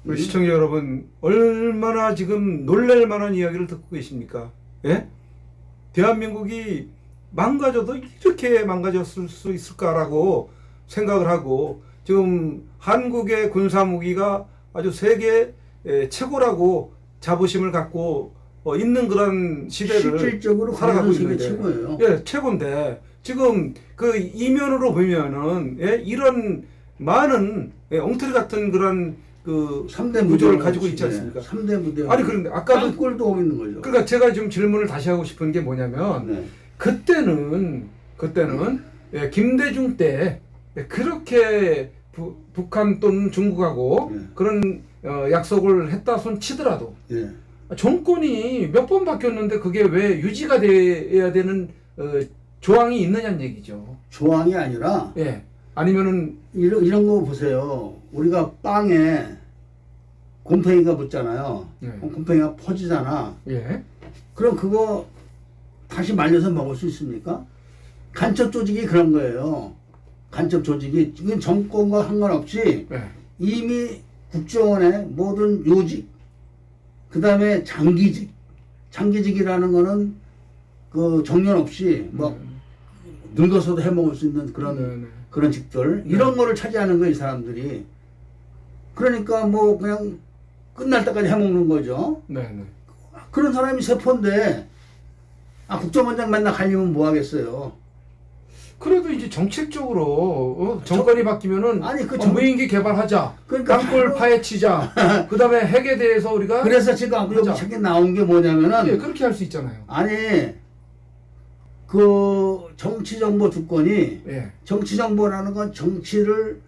Speaker 1: 그 시청자 여러분 얼마나 지금 놀랄 만한 이야기를 듣고 계십니까? 예? 대한민국이 망가져도 이렇게 망가졌을 수 있을까라고 생각을 하고 지금 한국의 군사무기가 아주 세계 최고라고 자부심을 갖고 있는 그런 시대를
Speaker 2: 실질적으로
Speaker 1: 살아가고
Speaker 2: 세계
Speaker 1: 있는데
Speaker 2: 최고예요.
Speaker 1: 예, 최고인데 지금 그 이면으로 보면은 예? 이런 많은 엉터리 같은 그런 그
Speaker 2: 3대
Speaker 1: 구조를 가지고 있지 않습니까?
Speaker 2: 3대 무대.
Speaker 1: 아니 그런데 아까도
Speaker 2: 땅굴도 오고 있는 거죠.
Speaker 1: 그러니까 제가 좀 질문을 다시 하고 싶은 게 뭐냐면
Speaker 2: 네.
Speaker 1: 그때는 예, 김대중 때 그렇게 북한 또는 중국하고
Speaker 2: 예.
Speaker 1: 그런 약속을 했다 손 치더라도
Speaker 2: 예.
Speaker 1: 정권이 몇 번 바뀌었는데 그게 왜 유지가 돼야 되는 조항이 있느냐는 얘기죠.
Speaker 2: 조항이 아니라
Speaker 1: 예. 아니면은
Speaker 2: 이런 거 보세요. 우리가 빵에 곰팡이가 붙잖아요.
Speaker 1: 예.
Speaker 2: 곰팡이가 퍼지잖아.
Speaker 1: 예.
Speaker 2: 그럼 그거 다시 말려서 먹을 수 있습니까? 간첩 조직이 그런 거예요. 간첩 조직이 이건 정권과 상관없이
Speaker 1: 예.
Speaker 2: 이미 국정원의 모든 요직, 그 다음에 장기직이라는 거는 그 정년 없이 뭐 늙어서도 해먹을 수 있는 그런
Speaker 1: 네.
Speaker 2: 그런 직들 이런 거를 차지하는 거예요, 이 사람들이. 그러니까 뭐 그냥 끝날 때까지 해먹는 거죠.
Speaker 1: 네.
Speaker 2: 그런 사람이 세포인데 국정원장 맨날 갈리면 뭐 하겠어요?
Speaker 1: 그래도 이제 정책적으로 정권이 바뀌면은
Speaker 2: 아니, 그
Speaker 1: 무인기 개발하자,
Speaker 2: 그러니까
Speaker 1: 땅굴
Speaker 2: 바로-
Speaker 1: 파헤치자, 그 다음에 핵에 대해서 우리가
Speaker 2: 그래서 지금 여기
Speaker 1: 하자.
Speaker 2: 책에 나온 게 뭐냐면은
Speaker 1: 예, 그렇게 할 수 있잖아요.
Speaker 2: 아니 그 정치정보 주권이
Speaker 1: 예.
Speaker 2: 정치정보라는 건 정치를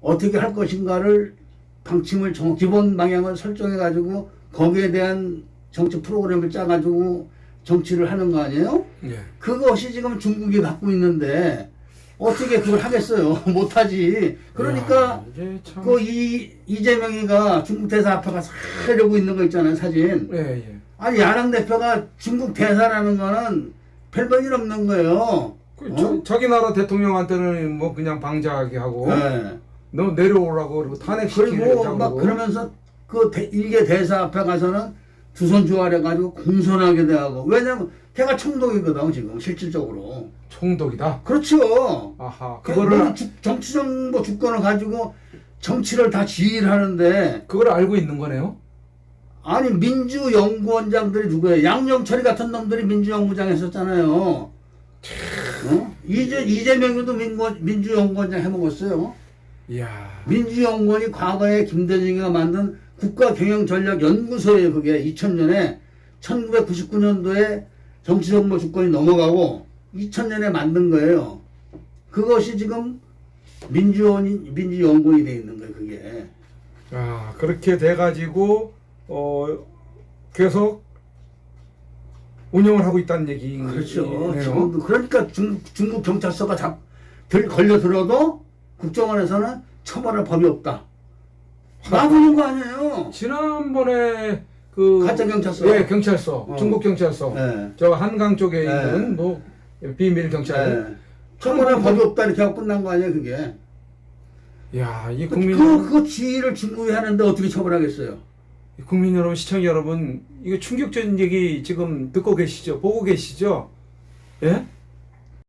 Speaker 2: 어떻게 할 것인가를 방침을 기본 방향을 설정해 가지고 거기에 대한 정치 프로그램을 짜 가지고 정치를 하는 거 아니에요?
Speaker 1: 예.
Speaker 2: 그것이 지금 중국이 갖고 있는데 어떻게 그걸 하겠어요? 못하지. 그러니까
Speaker 1: 야, 이게 참.
Speaker 2: 그 이재명이가 중국 대사 앞에 가서 하려고 있는 거 있잖아요, 사진.
Speaker 1: 예.
Speaker 2: 아니 야당 대표가 중국 대사라는 거는 별볼일 없는 거예요.
Speaker 1: 자기 나라 대통령한테는 뭐 그냥 방자하게 하고
Speaker 2: 네.
Speaker 1: 너 내려오라고 그리고 탄핵시키려고
Speaker 2: 그리고 막 그러면서 그 일개 대사 앞에 가서는 두 손 조아려 가지고 공손하게 대하고. 왜냐면 걔가 총독이거든 지금 실질적으로.
Speaker 1: 총독이다.
Speaker 2: 그렇죠.
Speaker 1: 아하.
Speaker 2: 그거를 정치정보 주권을 가지고 정치를 다 지휘를 하는데
Speaker 1: 그걸 알고 있는 거네요.
Speaker 2: 아니 민주연구원장들이 누구예요? 양정철이 같은 놈들이 민주연구장 했었잖아요. 이재명이도 민주연구원장 해먹었어요.
Speaker 1: 이야.
Speaker 2: 민주연구원이 과거에 김대중이가 만든 국가경영전략연구소예요. 그게 2000년에 1999년도에 정치정보 주권이 넘어가고 2000년에 만든 거예요. 그것이 지금 민주연구원이 돼 있는 거예요. 그게.
Speaker 1: 아, 그렇게 돼가지고 계속 운영을 하고 있다는 얘기인
Speaker 2: 그렇죠.
Speaker 1: 거네요.
Speaker 2: 지금도 그러니까 중국 경찰서가 걸려들어도 국정원에서는 처벌할 법이 없다. 나오는 거 아니에요.
Speaker 1: 지난번에 그
Speaker 2: 가짜 경찰서.
Speaker 1: 예, 경찰서. 중국 경찰서.
Speaker 2: 네.
Speaker 1: 저 한강 쪽에
Speaker 2: 네.
Speaker 1: 있는 뭐 비밀 경찰.
Speaker 2: 네. 처벌할 법이 없다 이렇게 하고 끝난 거 아니에요, 그게.
Speaker 1: 야, 이 국민
Speaker 2: 그거 지휘를 중국이 하는데 어떻게 처벌하겠어요?
Speaker 1: 국민 여러분, 시청자 여러분, 이거 충격적인 얘기 지금 듣고 계시죠? 보고 계시죠? 예?